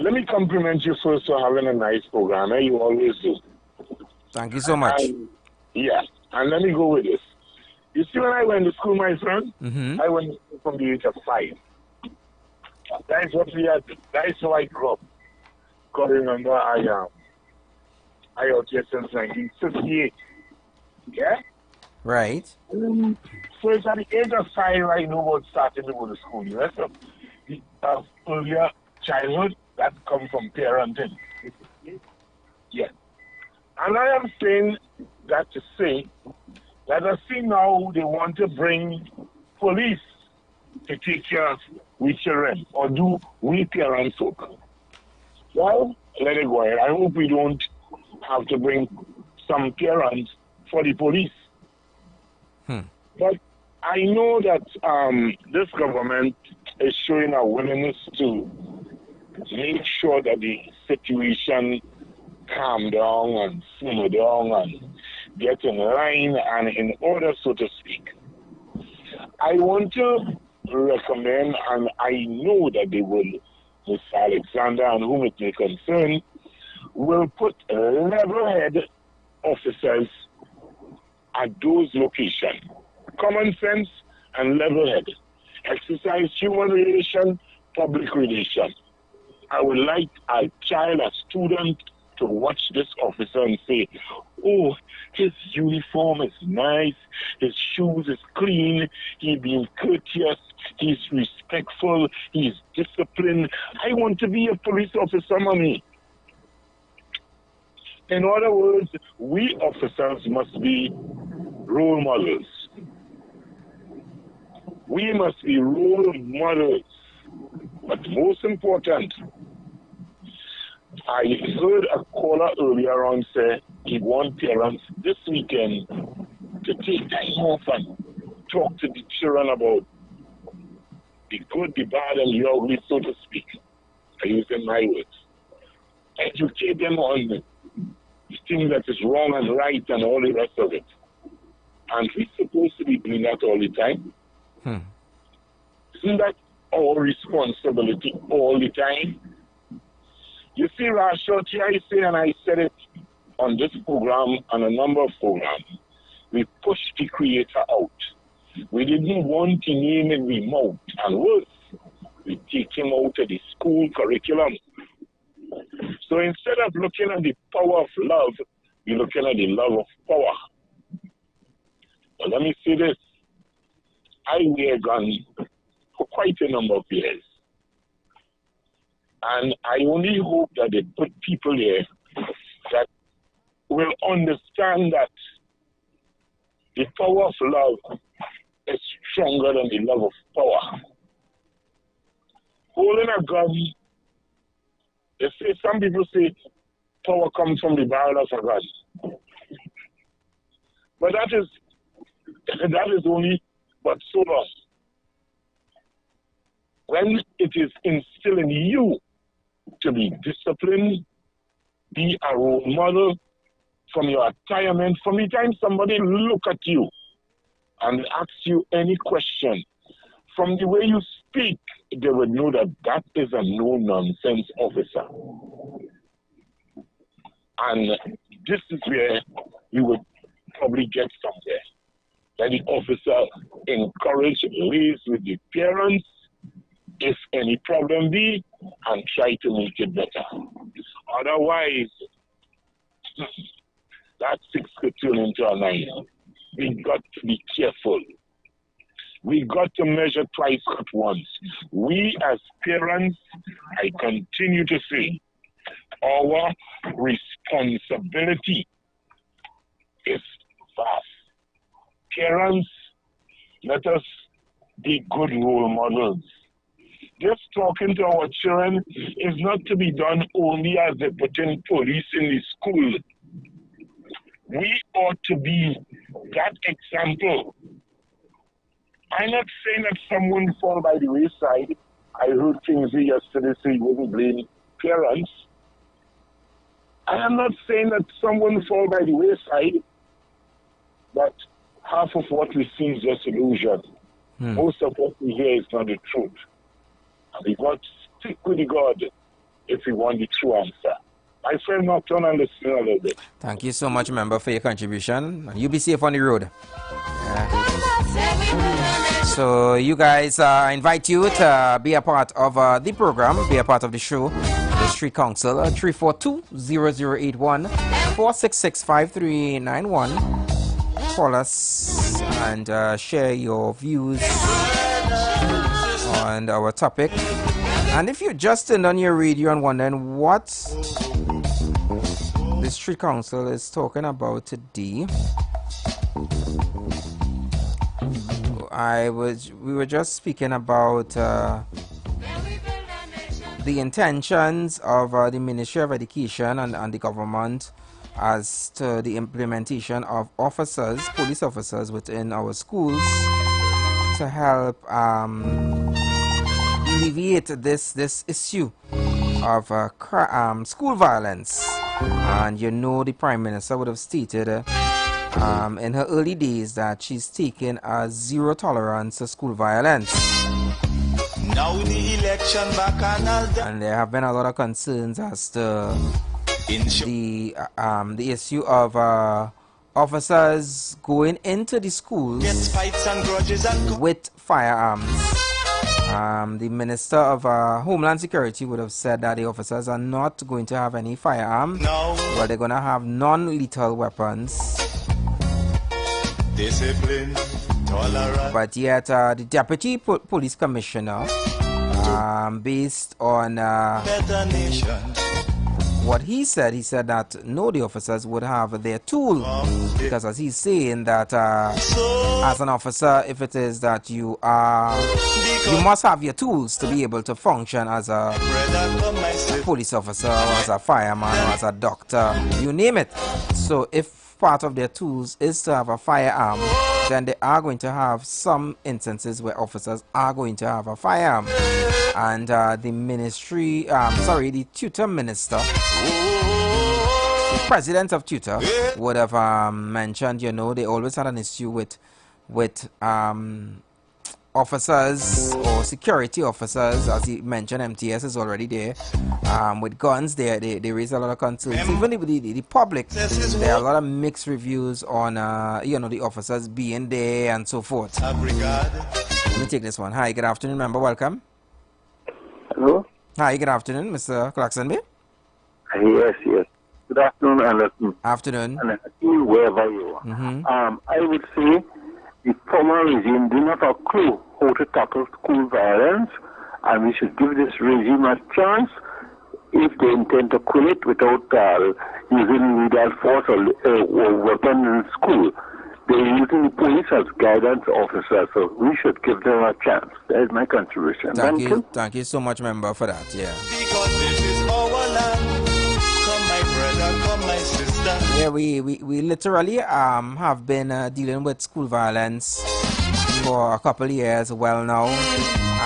Let me compliment you first for having a nice program. You always do. Thank you so much. And let me go with this. You see, when I went to school, my friend, I went to school from the age of 5. That's what we had. That's how I grew up. Because remember, I out here since 1958. Yeah? Right. So it's at the age of 5 I know about starting to go to school. The rest of the earlier childhood, that comes from parenting. Yeah. And I am saying that to say that I see now they want to bring police to take care of we children or do we parents work. Well, let it go ahead. I hope we don't have to bring some parents for the police. But I know that this government is showing a willingness to make sure that the situation calm down and simmer down and get in line and in order, so to speak. I want to recommend, and I know that they will, Mr. Alexander and whom it may concern, will put level-head officers at those locations. Common sense and level-head. Exercise human relation, public relation. I would like a child, a student, to watch this officer and say, oh, his uniform is nice, his shoes is clean, he's being courteous, he's respectful, he's disciplined. I want to be a police officer, mommy. In other words, we officers must be role models. We must be role models. But most important, I heard a caller earlier on say he wants parents this weekend to take time off and talk to the children about the good, the bad, and the ugly, so to speak. I use in my words. Educate them on the things that is wrong and right and all the rest of it. And we're supposed to be doing that all the time. Isn't that our responsibility all the time? You see, Rashoti, I say, and I said it on this program and a number of programs, we pushed the creator out. We didn't want to name him remote, and worse, we take him out of the school curriculum. So instead of looking at the power of love, we're looking at the love of power. But let me say this. I wear guns for quite a number of years. And I only hope that they put people there that will understand that the power of love is stronger than the love of power. Holding a gun, some people say power comes from the barrel of a gun. But that is only but so long. When it is instilled in you to be disciplined, be a role model from your retirement, from the time somebody look at you and ask you any question, from the way you speak, they would know that that is a no-nonsense officer. And this is where we would probably get somewhere. That the officer encourage, liaise with the parents, if any problem be, and try to make it better. Otherwise, that 6 could turn into a 9. We got to be careful. We got to measure twice at once. We as parents, I continue to say, our responsibility is vast. Parents, let us be good role models. Just talking to our children is not to be done only as they put in police in the school. We ought to be that example. I'm not saying that someone fall by the wayside. I heard things yesterday say you wouldn't blame parents. I am not saying that someone fall by the wayside, but half of what we see is just illusion. Most of what we hear is not the truth. And we got to stick with the God if we want the true answer. My friend, now turn and listen a little bit. Thank you so much, member, for your contribution. You be safe on the road. So you guys, I invite you to be a part of the program, be a part of the show. The Street Council, 342-0081, 466-5391. Call us and share your views on our topic. And if you just turned on your radio and wondering what the Street Council is talking about today, we were just speaking about the intentions of the Ministry of Education and the government as to the implementation of officers, police officers within our schools to help alleviate this issue of school violence. And you know, the Prime Minister would have stated in her early days that she's taking a zero tolerance to school violence. Now the election bacchanal, and there have been a lot of concerns as to the issue of officers going into the schools with firearms. The Minister of Homeland Security would have said that the officers are not going to have any firearm, but they're going to have non-lethal weapons. Discipline, tolerance. But yet the Deputy Police Commissioner, based on what he said that no, the officers would have their tool, because as he's saying that as an officer, if it is that you must have your tools to be able to function as a police officer, or as a fireman, or as a doctor, you name it. So if part of their tools is to have a firearm, then they are going to have some instances where officers are going to have a firearm. And the ministry, the tutor minister, the president of tutor would have mentioned, you know, they always had an issue with officers or security officers, as he mentioned, MTS is already there with guns. They raise a lot of concerns. Even the public, there are a lot of mixed reviews on the officers being there and so forth. Let me take this one. Hi, good afternoon, member. Welcome. Hello. Hi, good afternoon, Mr. Clarkson. Yes. Good afternoon, Anderson. Afternoon. And wherever you are. I would say the former regime do not have a clue how to tackle school violence, and we should give this regime a chance if they intend to kill it without using lethal force or weapons in school. They're using the police as guidance officers, so we should give them a chance. That is my contribution. Thank you. Thank you so much, member, for that. Yeah. Because this is our land. Come, my brother, come, my sister. Yeah, we literally have been dealing with school violence for a couple of years well now,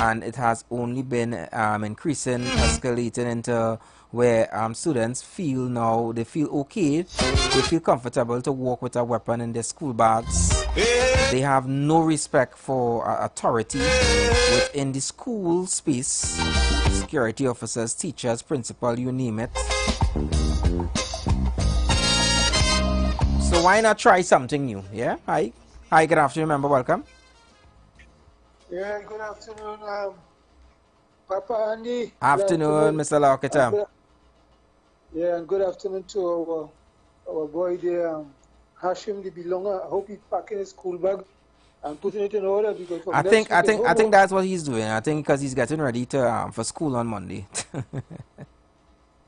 and it has only been increasing, escalating into where students feel now they feel okay, they feel comfortable to walk with a weapon in their school bags. They have no respect for authority within the school space. Security officers, teachers, principal, you name it. So why not try something new? Yeah. Hi, good afternoon, member. Welcome. Yeah, good afternoon, Papa Andy. Afternoon, Mr. Lockett. Yeah, and good afternoon to our boy there, Hashim the Belonger. I hope he's packing his school bag and putting it in order because I think that's what he's doing. I think because he's getting ready to for school on Monday.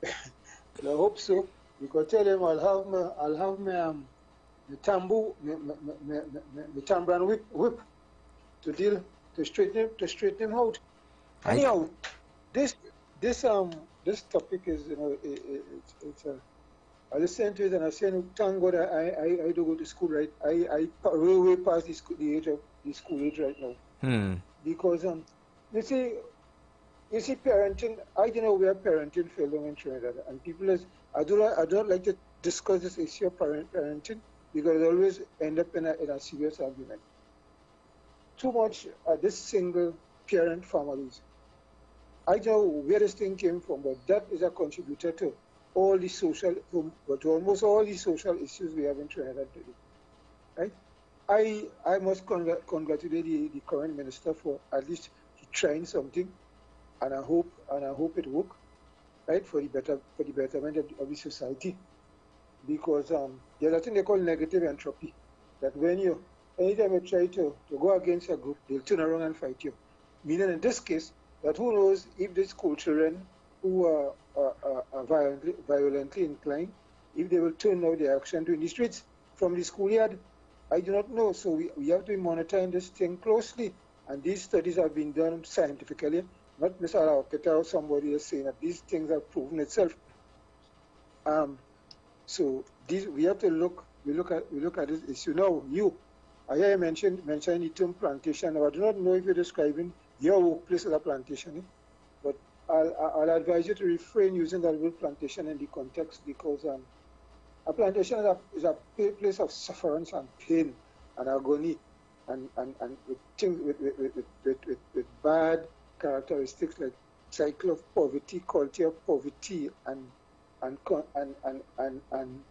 I hope so. Because tell him I'll have my tambu, my tambran whip to straighten him out. Anyhow, this topic is, I listen to it and I say, thank God I do go to school, right? I way past the age of the school age right now. Because you see parenting. I don't know where parenting fell down in Trinidad, and people I don't like to discuss this issue of parenting because it always end up in a serious argument. Too much this single parent families. I don't know where this thing came from, but that is a contributor to all the almost all the social issues we have in Trinidad today. Right? I must congratulate the current minister for at least trying something, and I hope it works, right, for the betterment of the society. Because there's a thing they call negative entropy, that anytime you try to go against a group, they'll turn around and fight you. Meaning in this case, that who knows if the school children who are violently inclined, if they will turn out their action to in the streets from the schoolyard, I do not know. So we have to be monitoring this thing closely. And these studies have been done scientifically, not Mr. Alaketa or somebody is saying that these things have proven itself. So we have to look at this issue. Now, I hear you mention the term plantation. Now, I do not know if you're describing your workplace as a plantation, but I'll advise you to refrain using that word plantation in the context, because a plantation is a place of sufferance and pain and agony, and with things with bad characteristics like cycle of poverty, culture of poverty, and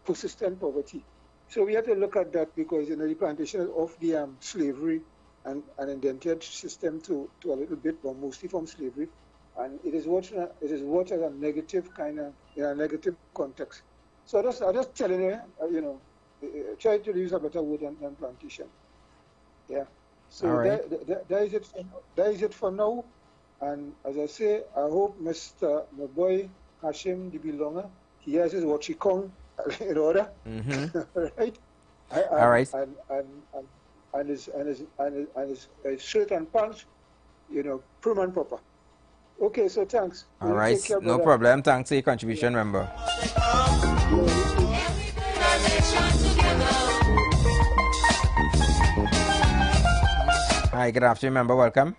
persistent poverty. So we have to look at that, because the plantation is of the slavery and an indentured system to a little bit, but mostly from slavery, and it is watched as a negative kind of, in a negative context. So I'm just telling you, try to use a better word than plantation. Yeah. So right. that is it for now. And as I say, I hope my boy Hashim the Belonger, he has his wachikong in order, right? All right. And his shirt and pants, prim and proper. Okay, so thanks. All right, no problem. Thanks for your contribution, member. Hi, good afternoon, member. Welcome.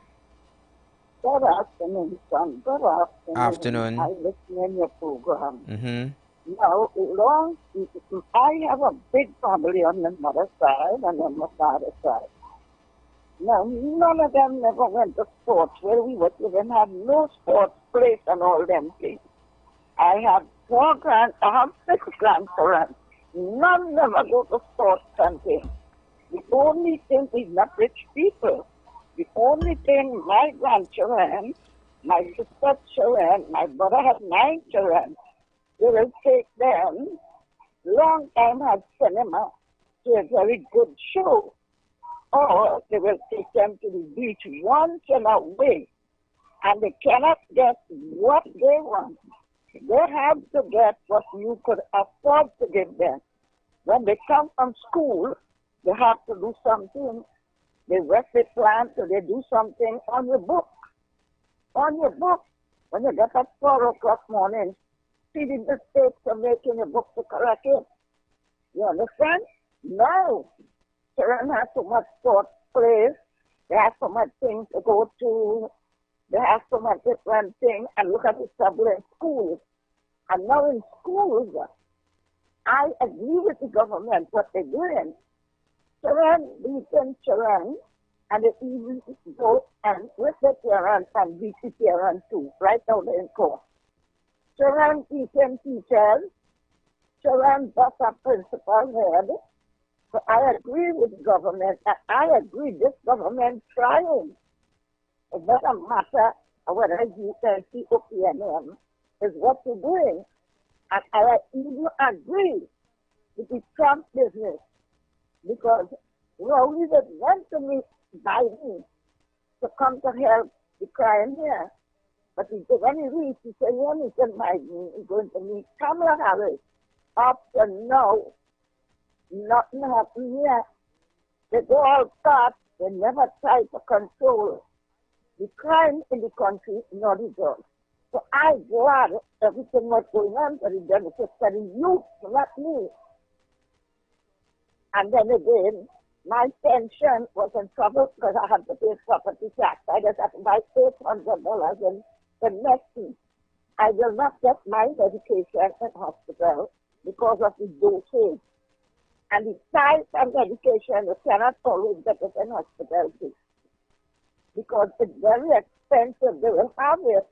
Good afternoon, son. Good afternoon. Afternoon. I listen in your program. Now, I have a big family on the mother's side and on my father's side. Now, none of them never went to sports. Where we were children had no sports place and all them things. I have I have 6 grandparents. None never go to sports and things. The only thing is not rich people. The only thing my grandchildren, my sister's children, my brother had 9 children, they will take them, long time had cinema, to a very good show. Or they will take them to the beach once in a week, and they cannot get what they want. They have to get what you could afford to give them. When they come from school, they have to do something. They rest their plan, so they do something on your book. On your book. When you get up 4 o'clock morning, see the mistakes of making your book to correct it. You understand? No. Children have so much sports plays. They have so much things to go to. They have so much different things. And look at the trouble in schools. And now in schools, I agree with the government what they're doing. Children beating children, and they even go and with the parents and beat the parents too, right now they're in court. Children beating teachers, children bust up principal's head. So I agree with the government, and I agree this government trying. It doesn't matter whether you can see OPNM is what you're doing. And I even agree with the Trump business because Rowley was meant to meet Biden to come to help the crime here. But when he reached, he said, when he said Biden is going to meet Kamala Harris, up to now, nothing happened here. They go all start, they never try to control the crime in the country, nor the drugs. So I'm glad everything was going on for the benefit for the youth, not me. And then again, my pension was in trouble because I had to pay property tax. I just had to buy $800 in medicine. I will not get my medication in hospital because of the dosage. And the type of medication, you cannot always get it in hospital too. Because it's very expensive. They will have it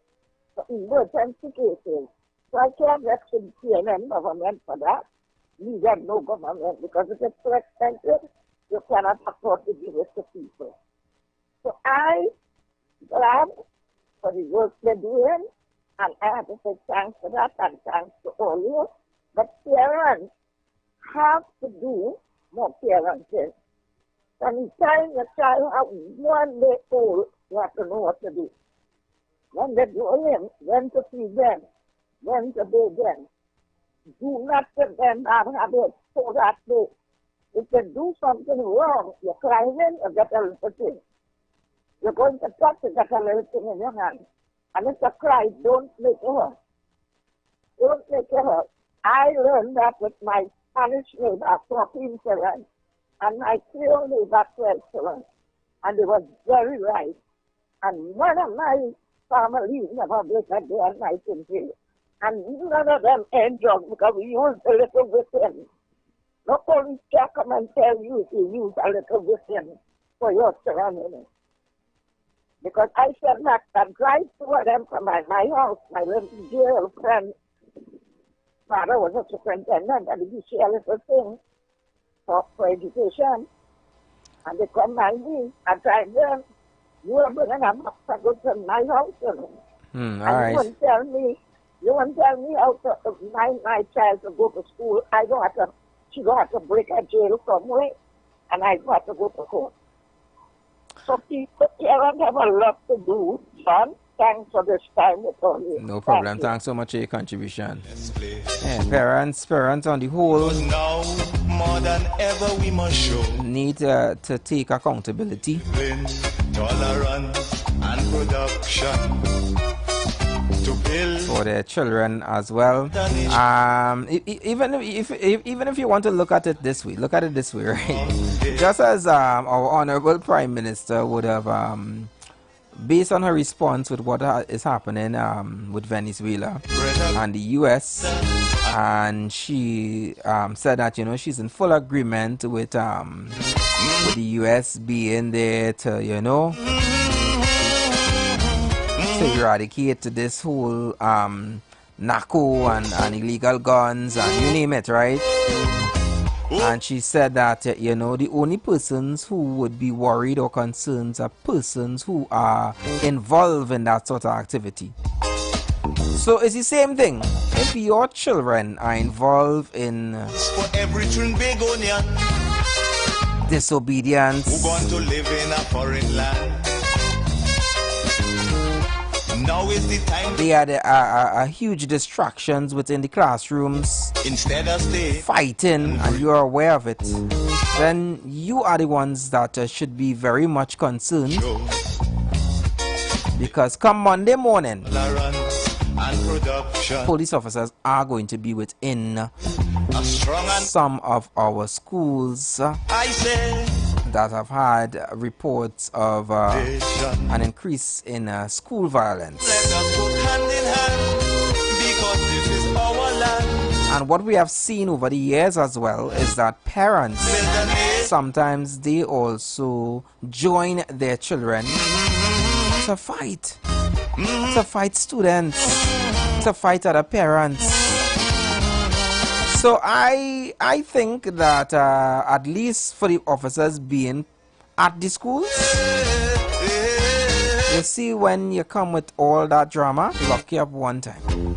for emergency cases. So I can't get to the CNN government for that. We have no government because it is so expensive, you cannot afford to give it to people. So I'm glad for the work they're doing, and I have to say thanks for that and thanks to all you. But parents have to do more parenting. From the time the child is 1 day old, you have to know what to do. When they grow in, when to feed them, when to bathe them. Do not give them bad habits for that day. If they do something wrong, you're climbing, you get a little thing. You're going to touch it, get a little thing in your hand. And if you cry, don't make it hurt. Don't make it hurt. I learned that with my Spanish neighbor, 14 children, and my Creole neighbor, 12 children. And they were very right. And none of my family never break a day and night in jail. And none of them end drugs because we use a little with them. No police can come and tell you if you use a little with them for your children. Because I said that I drive two of them from my house. My little jail friend, father was a superintendent, and he share a little thing for education. And they come by me, I drive them. You are bringing them up to go to my house. And right. You won't tell me how to my child to go to school. She don't have to break a jail somewhere, and I don't have to go to court. So people, parents have a lot to do, son. Thanks for this time with all you. No problem. Thanks so much for your contribution. Yeah, parents on the whole now more than ever we must show need to take accountability. Tolerance and production to build for their children as well. Even if you want to look at it this way, right? Just as our honorable Prime Minister would have based on her response with what is happening with Venezuela and the US, and she said that, you know, she's in full agreement with the US being there to, you know, to eradicate this whole narco and illegal guns and you name it, right? And she said that, you know, the only persons who would be worried or concerned are persons who are involved in that sort of activity. So it's the same thing. If your children are involved in disobedience, who going to live in a foreign land? Now is the time. they are huge distractions within the classrooms, Instead of stay fighting, and you are aware of it, then you are the ones that should be very much concerned. Because come Monday morning, police officers are going to be within some of our schools that have had reports of an increase in school violence. And what we have seen over the years as well is that parents, sometimes they also join their children to fight students, to fight other parents. So I think that at least for the officers being at the schools, you see, when you come with all that drama, lock you up one time.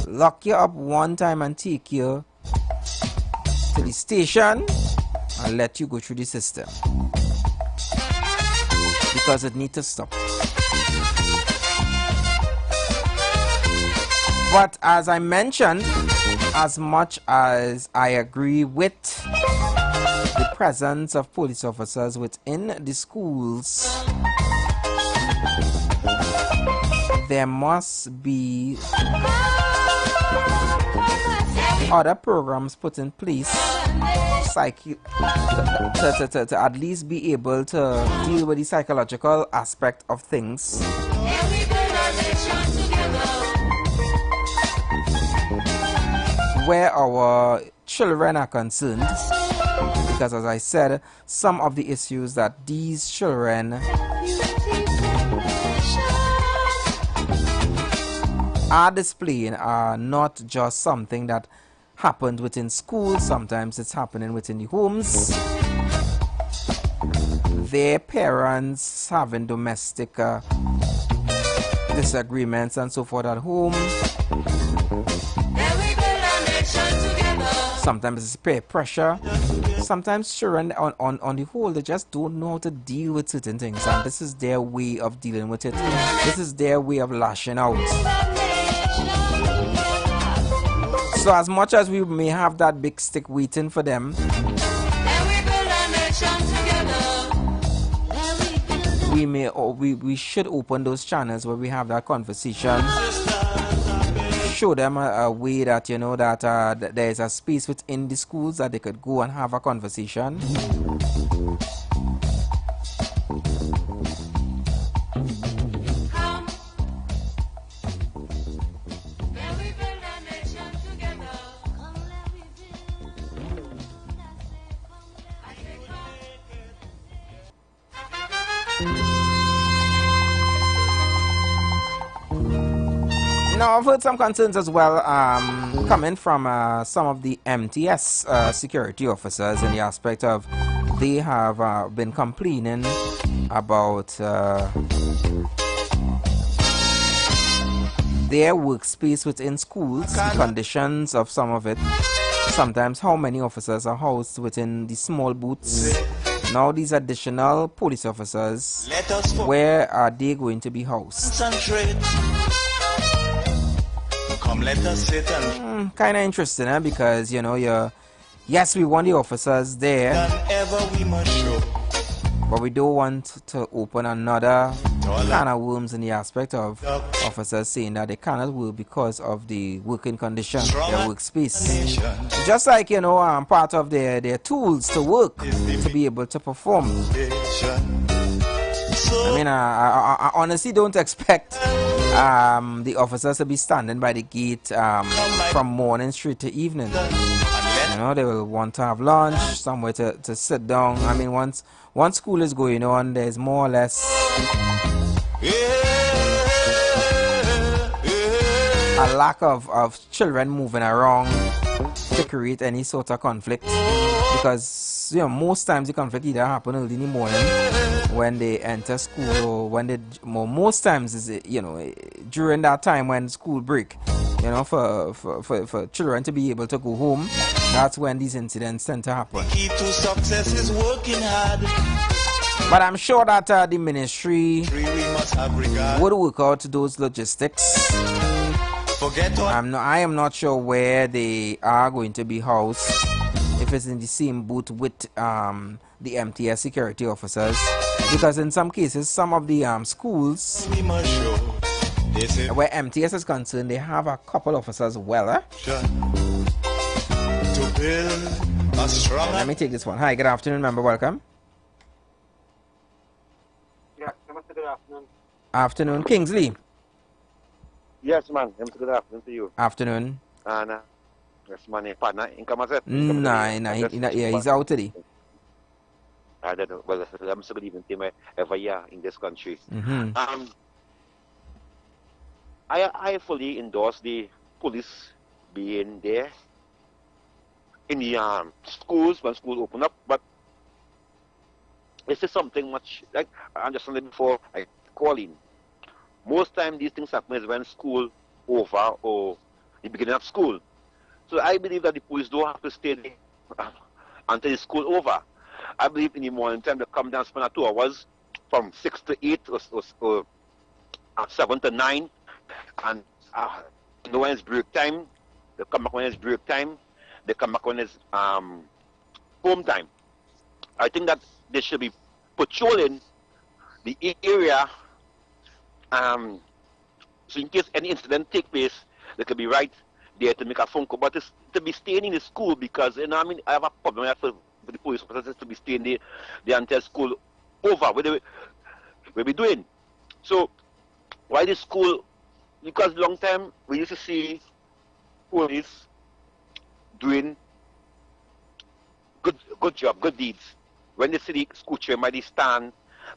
Lock you up one time and take you to the station and let you go through the system. Because it needs to stop. But as I mentioned, as much as I agree with the presence of police officers within the schools, there must be other programs put in place to at least be able to deal with the psychological aspect of things. Where our children are concerned, because as I said, some of the issues that these children are displaying are not just something that happened within schools. Sometimes it's happening within the homes. Their parents having domestic disagreements and so forth at home. Sometimes it's peer pressure. Sometimes children on the whole, they just don't know how to deal with certain things, and this is their way of dealing with it. This is their way of lashing out. So as much as we may have that big stick waiting for them, we should open those channels where we have that conversation. Show them a way that, you know, that there is a space within the schools that they could go and have a conversation. Now, I've heard some concerns as well coming from some of the MTS security officers in the aspect of they have been complaining about their workspace within schools, the conditions of some of it, sometimes how many officers are housed within the small booths. Now these additional police officers, where are they going to be housed? Come, let us sit and kind of interesting, because, you know, yes, we want the officers there, we must show. but we don't want to open another can of worms in the aspect of officers saying that they cannot work because of the working condition, their workspace. Just like, you know, part of their tools to work, to be able to perform. I mean, I honestly don't expect the officers to be standing by the gate from morning straight to evening. You know, they will want to have lunch, somewhere to sit down. I mean, once school is going on, there's more or less a lack of children moving around to create any sort of conflict, because you know most times the conflict either happen early in the morning when they enter school, or when they most times is during that time when school break, you know, for children to be able to go home. That's when these incidents tend to happen. The key to success is working hard. But I'm sure that the ministry would work out those logistics. I am not sure where they are going to be housed, if it's in the same booth with the MTS security officers, because in some cases, some of the schools where MTS is concerned, they have a couple officers well. Let me take this one. Hi, good afternoon, member. Welcome. Yeah, good afternoon. Afternoon, Kingsley. Yes, man. Good afternoon to you. Afternoon. And yes, man. Partner, he's out today. I don't know. Well, I'm so good evening to him every year in this country. I fully endorse the police being there in the schools when schools open up, but this is something much like I understand it before I call in. Most time these things happen is when school over or the beginning of school. So I believe that the police don't have to stay there until the school over. I believe in the morning time they come down, spend 2 hours from 6 to 8 or 7 to 9, and when it's break time, they come back when it's break time, they come back when it's home time. I think that they should be patrolling the area, so in case any incident take place, they could be right there to make a phone call. But it's to be staying in the school, because I mean I have a problem with the police officers to be staying there until school over. What we be doing? So why the school? Because long time we used to see police doing good job, good deeds. When they see the school chairman, they stand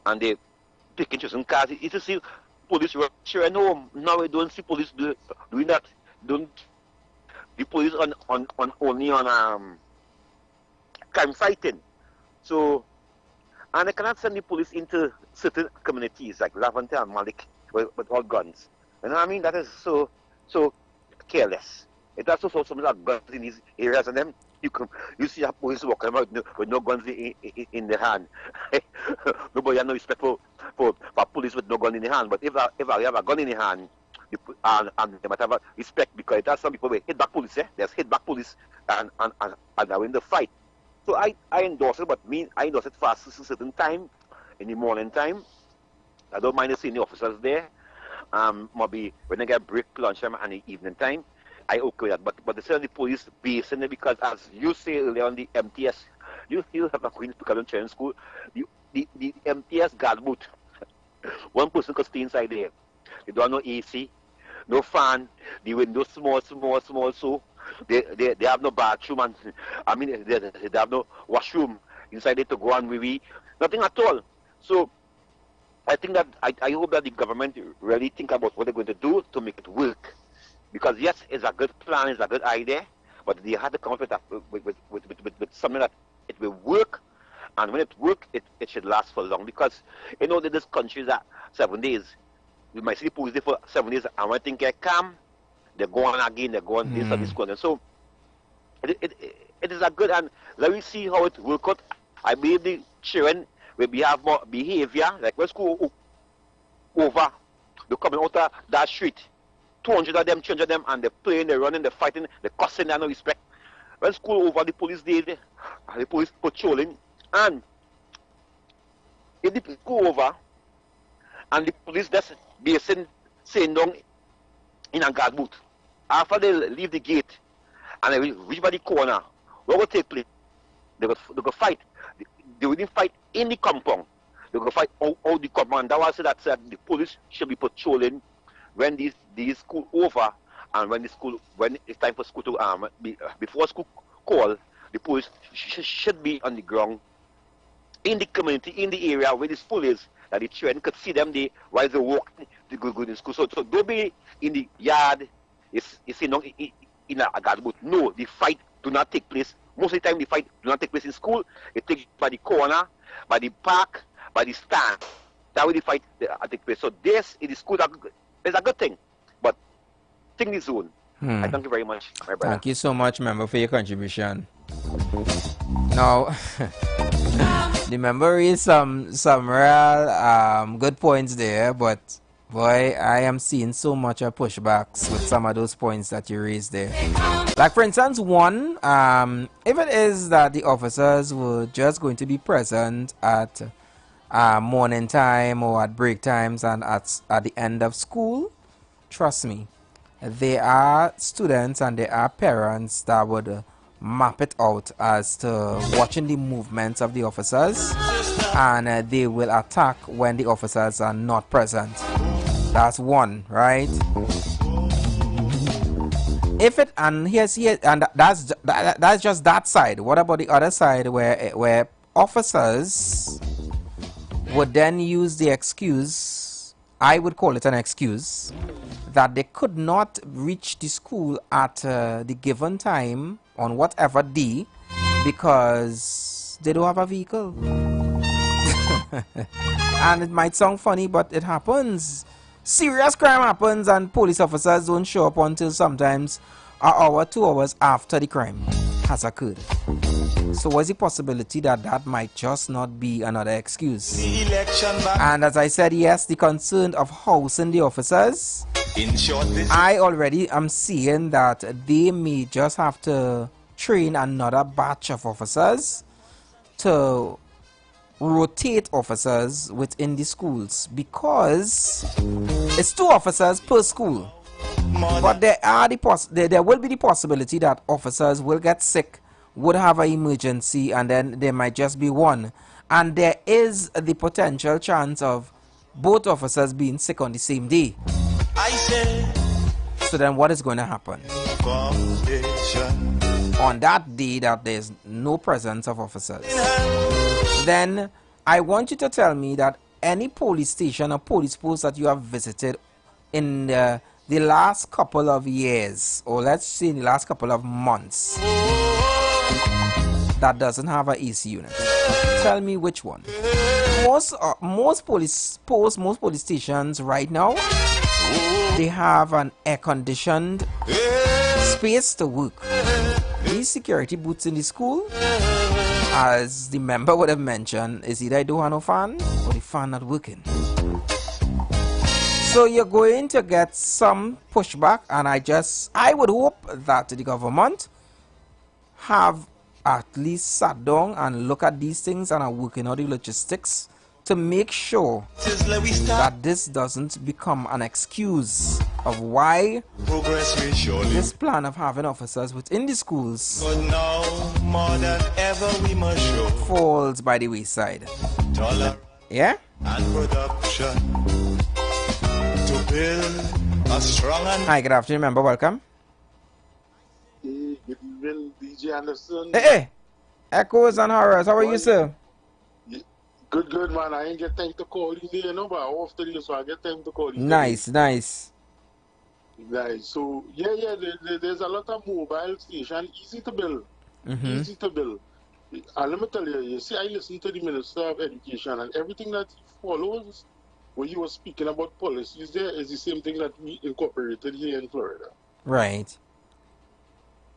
and they take interest in cars. You used to see police sharing home. Now we don't see police doing that. Don't the police only on crime fighting. So, and I cannot send the police into certain communities like Lavante and Malik with all guns. You know what I mean? That is so careless. It also so some guns in these areas, and then you see a police walking around with no guns in the hand. Nobody has no respect for police with no gun in the hand. But if I have a gun in the hand, and they might have a respect, because there's some people with hit back police. There's hit back police and they win the fight. So I endorse it, but I endorse it fast at a certain time in the morning time. I don't mind seeing the officers there. Maybe when I get break, lunchtime, and the evening time, I okay with that. But they say the police base in there, because as you say earlier on the MTS, you have a Queen's Picadon Training School, the MTS guard booth. One person could stay inside there. They don't have no AC, no fan, the windows small, so they have no bathroom, and I mean they have no washroom inside there to go and wee, nothing at all. So I think that I hope that the government really think about what they're going to do to make it work. Because yes, it's a good plan, it's a good idea, but they have to come up with something that it will work, and when it works, it should last for long. Because you know that this country is at 7 days. We might see the police there for 7 days, and when things get calm, they go on again, they go on this and this and so it is a good, and let me see how it works out. I believe the children will have more behavior, like when school over, they're coming out of that street, 200 of them, 300 of them, and they're playing, they're running, they're fighting, they're cussing, they have no respect. When school over, the police there, the police patrolling, and if the school over, and the police just basing, saying down in a guard booth, after they leave the gate, and they reach by the corner, what will take place? They will fight. They will fight in the compound. They go fight how the commander was said that the police should be patrolling when these school over, and when it's time for school to before school call, the police should be on the ground in the community, in the area where the school is, that the children could see them there while they walk to go in school. So don't be in the yard, in a guard booth. No, the fight do not take place. Most of the time the fight do not take place in school. It takes by the corner, by the park, by the stand. That way the fight take place. So this in the school is a good thing. But think the zone. I thank you very much, my brother. Thank you so much, member, for your contribution. Now, the member is some real good points there, but boy, I am seeing so much pushbacks with some of those points that you raised there. Like for instance, one, if it is that the officers were just going to be present at morning time or at break times and at the end of school, trust me, there are students and there are parents that would map it out as to watching the movements of the officers, and they will attack when the officers are not present. That's one, right? If it and that's just that side. What about the other side where officers would then use the excuse, I would call it an excuse, that they could not reach the school at the given time on whatever day because they don't have a vehicle. And it might sound funny, but it happens. Serious crime happens and police officers don't show up until sometimes an hour, 2 hours after the crime has occurred. So what's the possibility that that might just not be another excuse? And as I said, yes, the concern of housing the officers, in short, I already am seeing that they may just have to train another batch of officers to rotate officers within the schools, because it's 2 officers per school. But there will be the possibility that officers will get sick, would have an emergency, and then there might just be one. And there is the potential chance of both officers being sick on the same day. So then what is going to happen? On that day that there's no presence of officers, then I want you to tell me that any police station or police post that you have visited in the last couple of years, or let's say in the last couple of months, that doesn't have an AC unit. Tell me which one. Most police posts, most police stations right now, they have an air-conditioned space to work. These security booths in the school, as the member would have mentioned, is either I don't have no fan or the fan not working. So you're going to get some pushback, and I would hope that the government have at least sat down and look at these things and are working out the logistics to make sure that this doesn't become an excuse of why this plan of having officers within the schools falls by the wayside. Yeah? Hi, good afternoon, member. Welcome. Hey, good evening, DJ Anderson. Hey, Echoes and Horrors. How are you, sir? Good, man. I ain't get time to call you there, no, but I'm off today, so I get time to call you. Nice. So, yeah, there's a lot of mobile stations, easy to build. Easy to build. And let me tell you, you see, I listen to the Minister of Education, and everything that he follows, when he was speaking about policies there, is the same thing that we incorporated here in Florida. Right.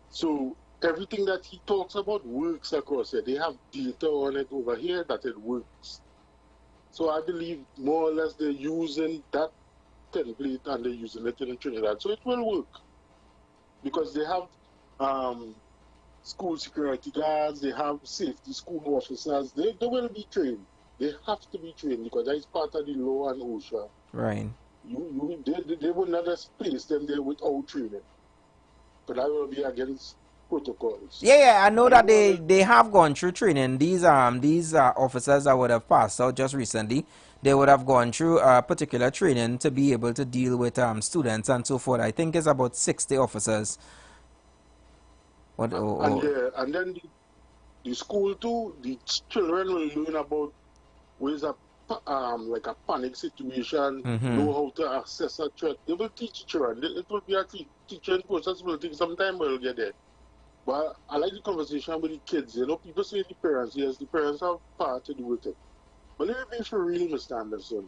So, everything that he talks about works across here. They have data on it over here that it works. So I believe more or less they're using that template and they're using it in Trinidad. So it will work. Because they have school security guards, they have safety school officers. They will be trained. They have to be trained because that is part of the law and OSHA. Right. They will not just place them there without training. But that will be against protocols. Yeah, I know that they have gone through training. These officers that would have passed out just recently, they would have gone through particular training to be able to deal with students and so forth. I think it's about 60 officers. And then the school too, the children will learn about what is like a panic situation, know how to assess a threat. They will teach children. It will be a teaching process. Will take some time, but we'll get there. But I like the conversation with the kids. You know, people say the parents. Yes, the parents have part to do with it. But let me be for real, Mr. Anderson.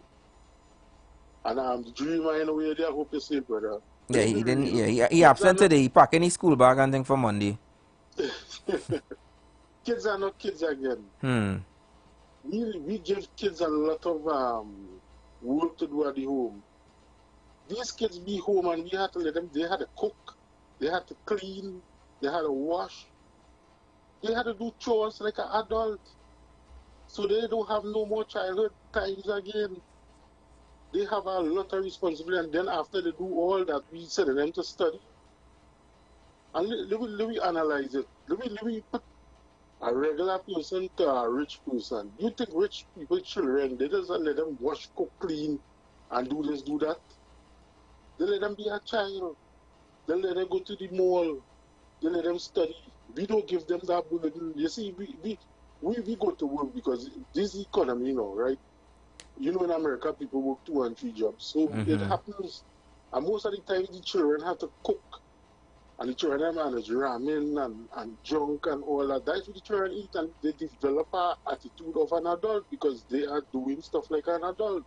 And the dreamer in a way there, I hope you say, brother. Yeah, he didn't. Yeah, he absent today. He packed any school bag and thing for Monday. Kids are not kids again. We give kids a lot of work to do at the home. These kids be home and we had to let them. They had to cook, they had to clean, they had to wash, they had to do chores like an adult. So they don't have no more childhood times again. They have a lot of responsibility, and then after they do all that, we send them to study. And let me analyze it. Let me put a regular person to a rich person. You think rich people, children, they just let them wash, cook, clean, and do this, do that? They let them be a child. They let them go to the mall. They let them study. We don't give them that burden. You see, we go to work because this economy, you know, right? You know, in America, people work 2 and 3 jobs. So it happens. And most of the time, the children have to cook. And the children manage ramen and junk and all that. That's what the children eat. And they develop an attitude of an adult because they are doing stuff like an adult.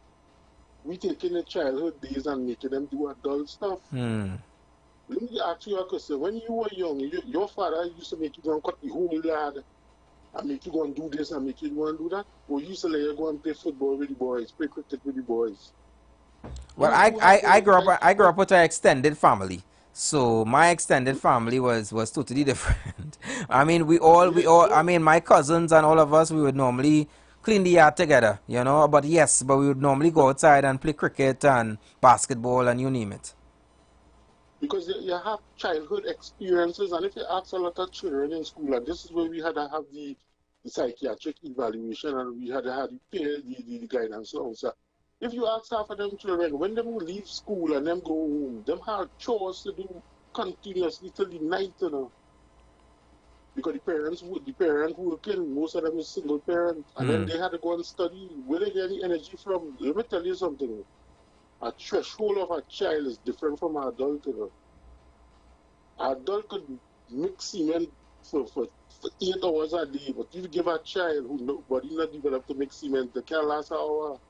We taking their childhood days and making them do adult stuff. Let me ask you a question. When you were young, your father used to make you go and cut the whole lad and make you go and do this and make you go and do that? Or you used to let you go and play football with the boys, play cricket with the boys? Well, I grew up with an extended family. So my extended family was totally different. I mean, we all, I mean, my cousins and all of us, we would normally clean the yard together, you know. But we would normally go outside and play cricket and basketball and you name it. Because you have childhood experiences, and if you ask a lot of children in school, and this is where we had to have the psychiatric evaluation, and we had to have the guidance officer. If you ask half of them children, when them leave school and them go home, them have chores to do continuously till the night, you know. Because the parents working, most of them is single parents, and then they had to go and study. Where they get the energy from? Let me tell you something. A threshold of a child is different from an adult, you know. An adult could mix cement for 8 hours a day, but if you give a child who nobody not developed to make cement, they can't last an hour.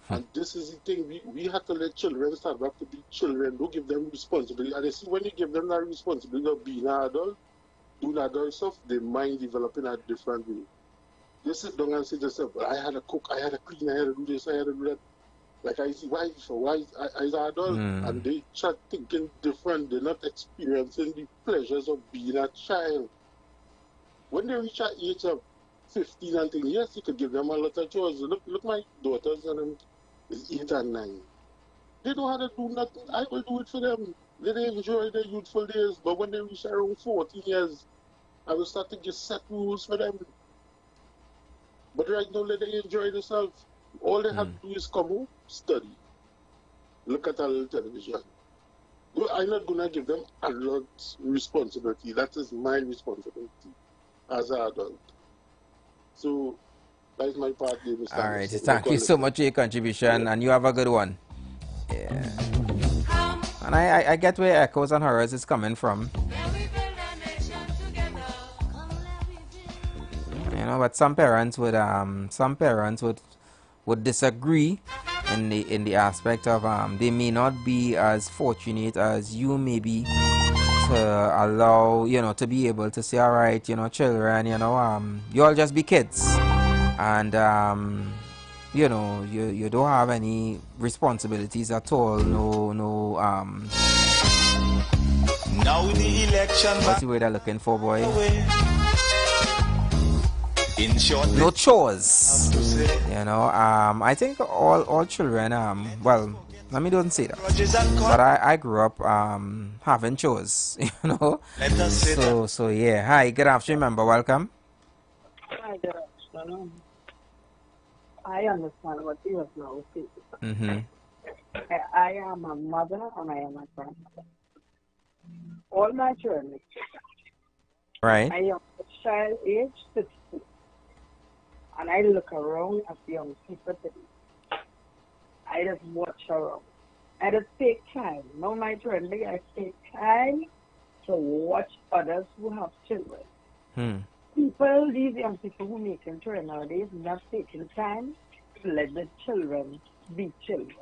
And this is the thing, we have to let children start back to be children. Don't give them responsibility. And you see, when you give them that responsibility of being an adult, doing adult stuff, their mind developing a different way. They sit down and say to themselves, well, I had to cook, I had to clean, I had to do this, I had to do that. Like I see, why is an adult? And they start thinking different. They're not experiencing the pleasures of being a child. When they reach the age of 15 and things, yes, you could give them a lot of chores. Look my daughters and them is 8 and 9. They don't have to do nothing. I will do it for them. They enjoy their youthful days. But when they reach around 14 years, I will start to just set rules for them. But right now, let them enjoy themselves. All they have to do is come home, study, look at a little television. I'm not going to give them adult responsibility. That is my responsibility as an adult. So, that is my part there, Mr. All right, thank you so much for your contribution, and you have a good one. Yeah. And I get where Echoes and Horrors is coming from. You know, but some parents would disagree in the aspect of they may not be as fortunate as you may be to allow, you know, to be able to say, all right, you know, children, you know, you all just be kids, and you know, you don't have any responsibilities at all. No now the election, what's the word they're looking for, boy? In short, no chores. You know, I think all children, well, Let me don't say that. But I grew up having chores, you know. So yeah. Hi, good afternoon, member. Welcome. Hi, good afternoon. I understand what you have now saying. I am a mother and I am a grandmother. All my children. Right. I am a child age 60. And I look around at young people today. I just watch around. I just take time. Now my children, I take time to watch others who have children. People, these young people who make children nowadays, not taking time to let the children be children.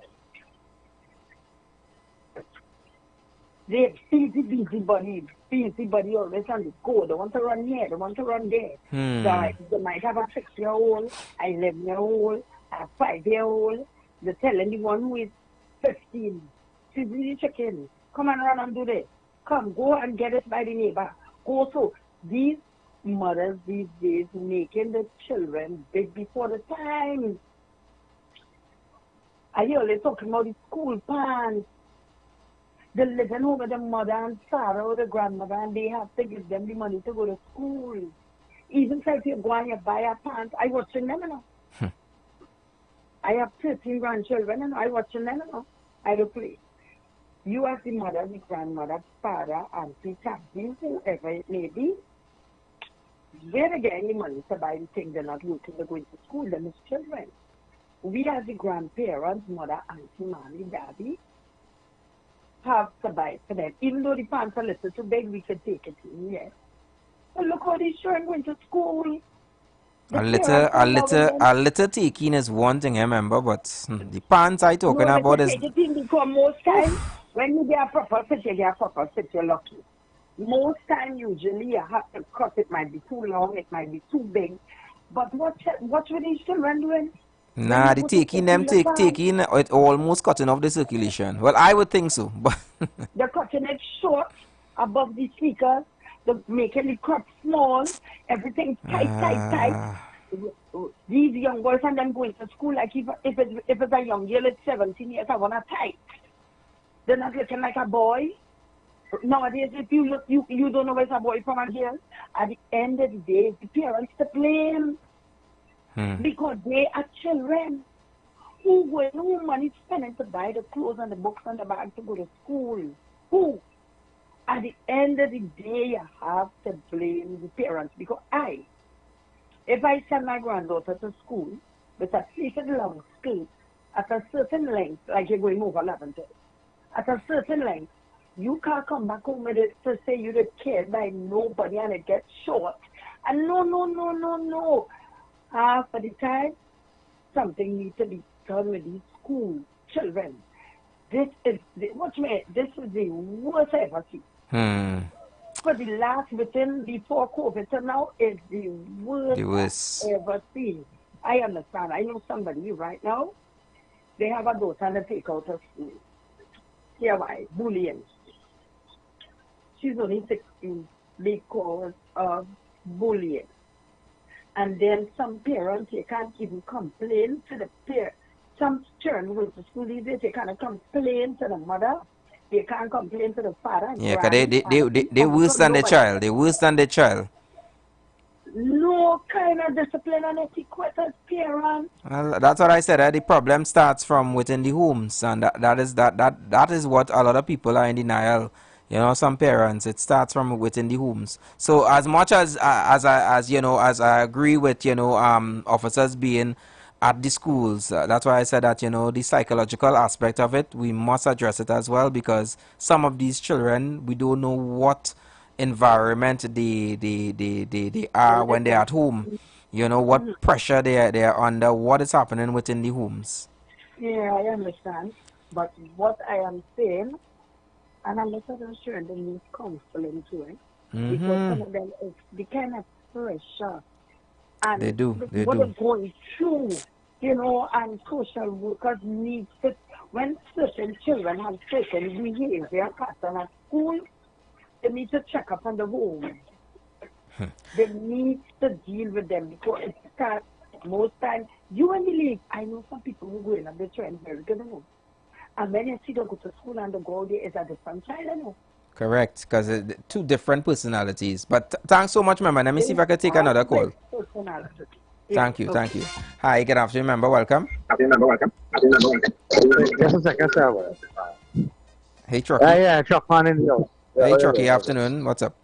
They're busy body always on the go. They want to run here, they want to run there. They might have a 6-year-old, a 11-year-old, a 5-year-old. They're telling the one who is 15, she's really checking. Come and run and do this. Come, go and get it by the neighbor. Go. So these mothers these days making the children big before the time. I hear they talking about the school pants. They're living over the mother and father or the grandmother, and they have to give them the money to go to school. Even if you go and you buy a pants, I watching them now. I have 13 grandchildren and I watching them now. I don't play. You as the mother, the grandmother, father, auntie, cousin, whoever it may be, where they get any money to buy the things they're not looking, they're going to school, them as children. We as the grandparents, mother, auntie, mommy, daddy, have to buy it for them. Even though the pants are a little too big, we could take it in, yes. But look how these children going to school. A little taking is one thing, I remember, but the pants I talking about is... Because most time, when you get a proper fit, you get a proper fit, you're lucky. Most time, usually, you have to cut. It might be too long, it might be too big. But what were these children doing? Nah, the taking it almost cutting off the circulation. Well, I would think so, but... They're cutting it short above the sneakers. They're making the crop small. Everything tight. These young boys and them going to school like if it's a young girl, it's 17 years, I want to tight. They're not looking like a boy. Nowadays, if you look, you don't know where's a boy from a girl. At the end of the day, it's the parents to blame. Because they are children. Who money spending to buy the clothes and the books and the bag to go to school? Who? At the end of the day, you have to blame the parents. Because if I send my granddaughter to school with a sleeping long skirt at a certain length, like you're going over 11 days, at a certain length, you can't come back home with it to say you don't care by nobody and it gets short. And no. Half of the time, something needs to be done with these school children. This is the worst I ever seen. For the last, before COVID, so now is the worst I've ever seen. I understand. I know somebody right now, they have a daughter and they take out of school. Here why? Bullying. She's only 16 because of bullying. And then some parents, they can't even complain to the parents. Some children who go to school these days, they can't complain to the mother. They can't complain to the father. Yeah, because they worse than the child. They worse than the child. No kind of discipline and etiquette as parents. Well, that's what I said. The problem starts from within the homes, and that is what a lot of people are in denial. You know, some parents, it starts from within the homes. So as much as I agree with officers being at the schools, that's why I said that the psychological aspect of it, we must address it as well, because some of these children, we don't know what environment they are when they're at home. What pressure they are under, what is happening within the homes. Yeah, I understand. But what I am saying, and I'm not sure they need counseling too, because some of them is the kind of pressure and they do. What they're going through, and social workers need to, when certain children have certain behavior pattern at school, they need to check up on the home. They need to deal with them, because it starts most times. You and believe, I know some people who go in and they're trying very good at home. And when you see them go to school and the go there is a different child, you know. Correct, because two different personalities. But thanks so much, member. Let me see if I can take another call. Thank you, thank you. Hi, good afternoon, member. Welcome. Just a second, sir. Hey, Chucky. Yeah, Chuck man in the Hey, Chucky. Afternoon. What's up?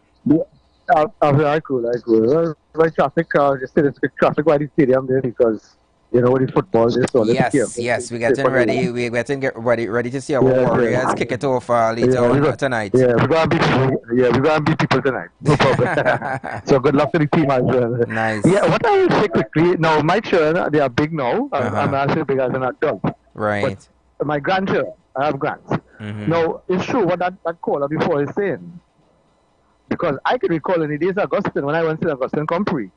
Very cool, very cool. Well, traffic, just say it's traffic by the stadium there because, you know, with the football, this all Yes, we're getting ready. We're getting ready to see our Warriors kick it off later on tonight. Yeah, we're gonna beat people tonight. No problem. So good luck to the team as well. Nice. Yeah, what I will say quickly, now my children, they are big now. I'm actually big as an adult. Right. But my grandchildren, I have grands. Now, it's true what that caller before is saying. Because I can recall in the days of Augustine, when I went to Augustine Compre,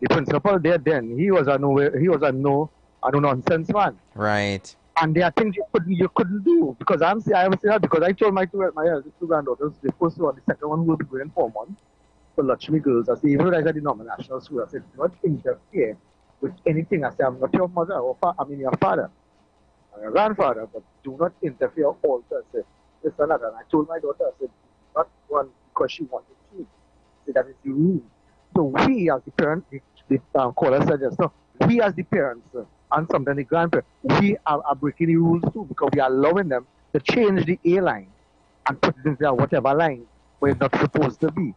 the principal there then, he was a no nonsense man. Right. And there are things you couldn't do. Because I haven't seen that because I told my two granddaughters, the first one, the second one will be going 4 months for Lakshmi girls. I said, even though I said the nominational school, I said, do not interfere with anything. I said, I'm not your mother or your father. I'm your grandfather, but do not interfere also. I said, this and that. And I told my daughter, I said, not one because she wanted to. So that is the rule. So we as the parents, the caller said just now, we as the parents and sometimes the grandparents, we are breaking the rules too because we are allowing them to change the A line and put it into whatever line where it's not supposed to be.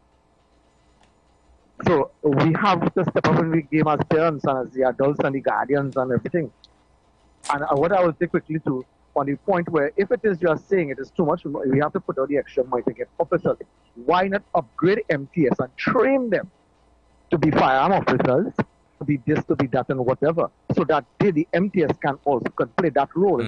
So we have to step up in the game as parents and as the adults and the guardians and everything. And what I will say quickly too, on the point where if it is just saying it is too much, we have to put out the extra money to get officers. Why not upgrade MTS and train them to be firearm officers, to be this, to be that, and whatever, so that the MTS can also play that role.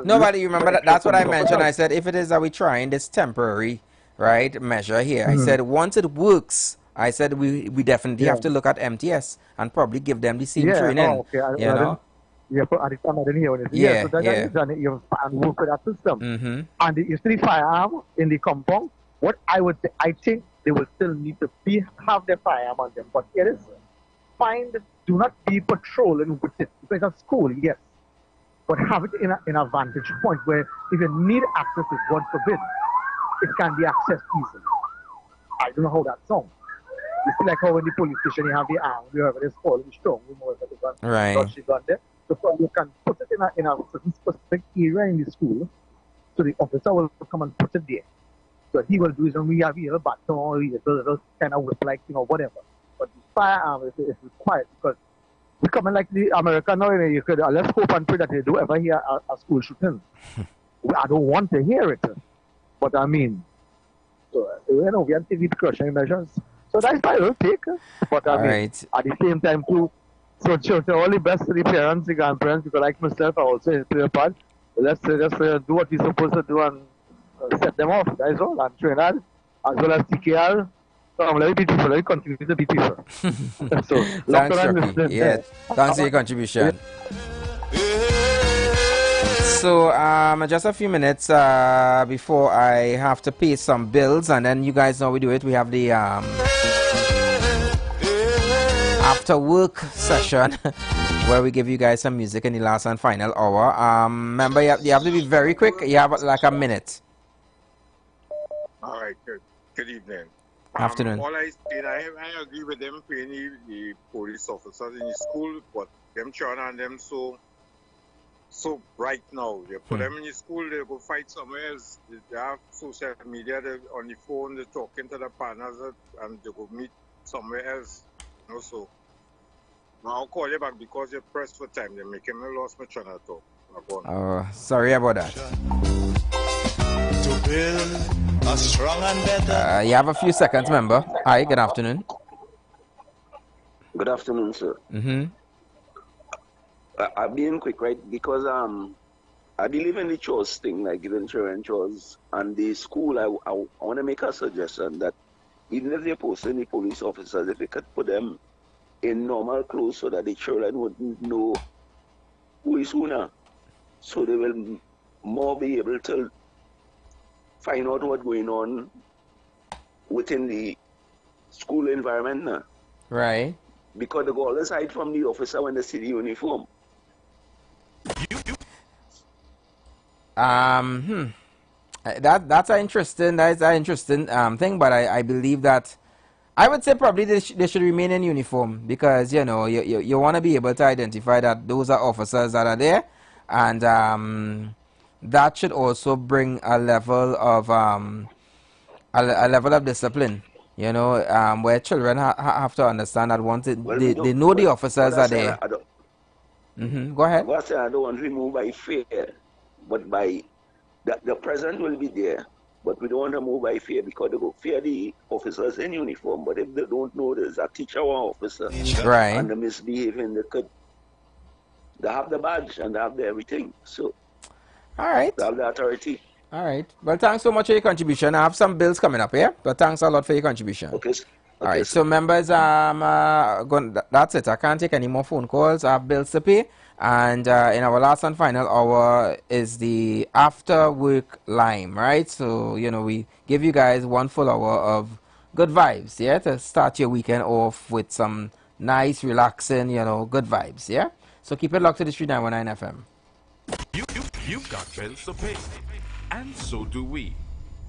Nobody remember that's what I mentioned. I said if it is that we're trying this temporary measure here, I said once it works, I said we definitely have to look at MTS and probably give them the same training. You know. But at the time I didn't hear it. So that is done. You work with that system. And you see the firearm in the compound. What I would say, I think they will still need to have their firearm on them. But it is do not be patrolling with it. Because at school, yes. But have it in a vantage point where if you need access, it, God forbid, it can be accessed easily. I don't know how that sounds. You see like how in the police station you have the arm, whoever is falling strong, we know whether the gun, gun there. So you can put it in a certain specific area in the school, so the officer will come and put it there. So he will do his own, we have a baton or a little kind of whip, like, whatever. But the firearm is required because we come in like the American now, you could, let's hope and pray that they don't ever hear a school shooting. I don't want to hear it. But I mean, so, we have to take the precautionary measures. So that's what I will take. But I mean, at the same time too, so all the best to the parents, the grandparents, because like myself, I also play a part. Let's just do what we're supposed to do and set them off. That is all. And train as well as TKR. So I'm very beautiful. Very continue to be beautiful. So thanks, Chucky. Yeah, thanks for your contribution. So just a few minutes before I have to pay some bills, and then you guys know we do it. We have the after work session where we give you guys some music in the last and final hour. Remember, you have to be very quick. You have like a minute. All right, good evening. Afternoon. All I agree with them paying the police officers in the school, but them trying on them so bright now. You put them in the school, they go fight somewhere else. They have social media, they're on the phone, they're talking to the partners, and they go meet somewhere else. So now I'll call you back because you're pressed for time. They're making me lost my train of thought. Oh, sorry about that. To build a strong and better. You have a few seconds, member. Hi, good afternoon. Good afternoon, sir. I'm being quick, right? Because I believe in the chores thing, like giving children chores. And the school, I want to make a suggestion that even if they're posting the police officers, if they could put them in normal clothes so that the children wouldn't know who is who now. So they will more be able to find out what's going on within the school environment now. Right. Because they go all aside from the officer when they see the uniform. That's an interesting thing, but I believe that I would say probably they should remain in uniform, because you know you want to be able to identify that those are officers that are there, and that should also bring a level of discipline. You know, where children have to understand that once they know the officers are there. Go ahead. I don't want to remove by fear, but by the president will be there. But we don't want to move by fear, because they go fear the officers in uniform. But if they don't know there's a teacher or officer, right, and they're misbehaving, they have the badge and they have the everything. So, all right, they have the authority. All right. Well, thanks so much for your contribution. I have some bills coming up here, but thanks a lot for your contribution. Okay. All right. So, members, that's it. I can't take any more phone calls. I have bills to pay. And in our last and final hour is the after work lime, right? So, you know, we give you guys 1 full hour of good vibes, yeah, to start your weekend off with some nice, relaxing, you know, good vibes, yeah? So keep it locked to the Street 919 FM. You've got bills to pay, and so do we.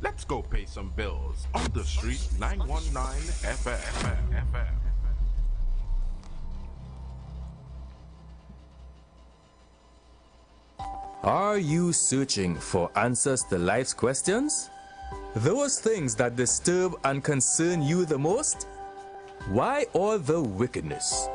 Let's go pay some bills on the Street 919 FM. Are you searching for answers to life's questions? Those things that disturb and concern you the most? Why all the wickedness?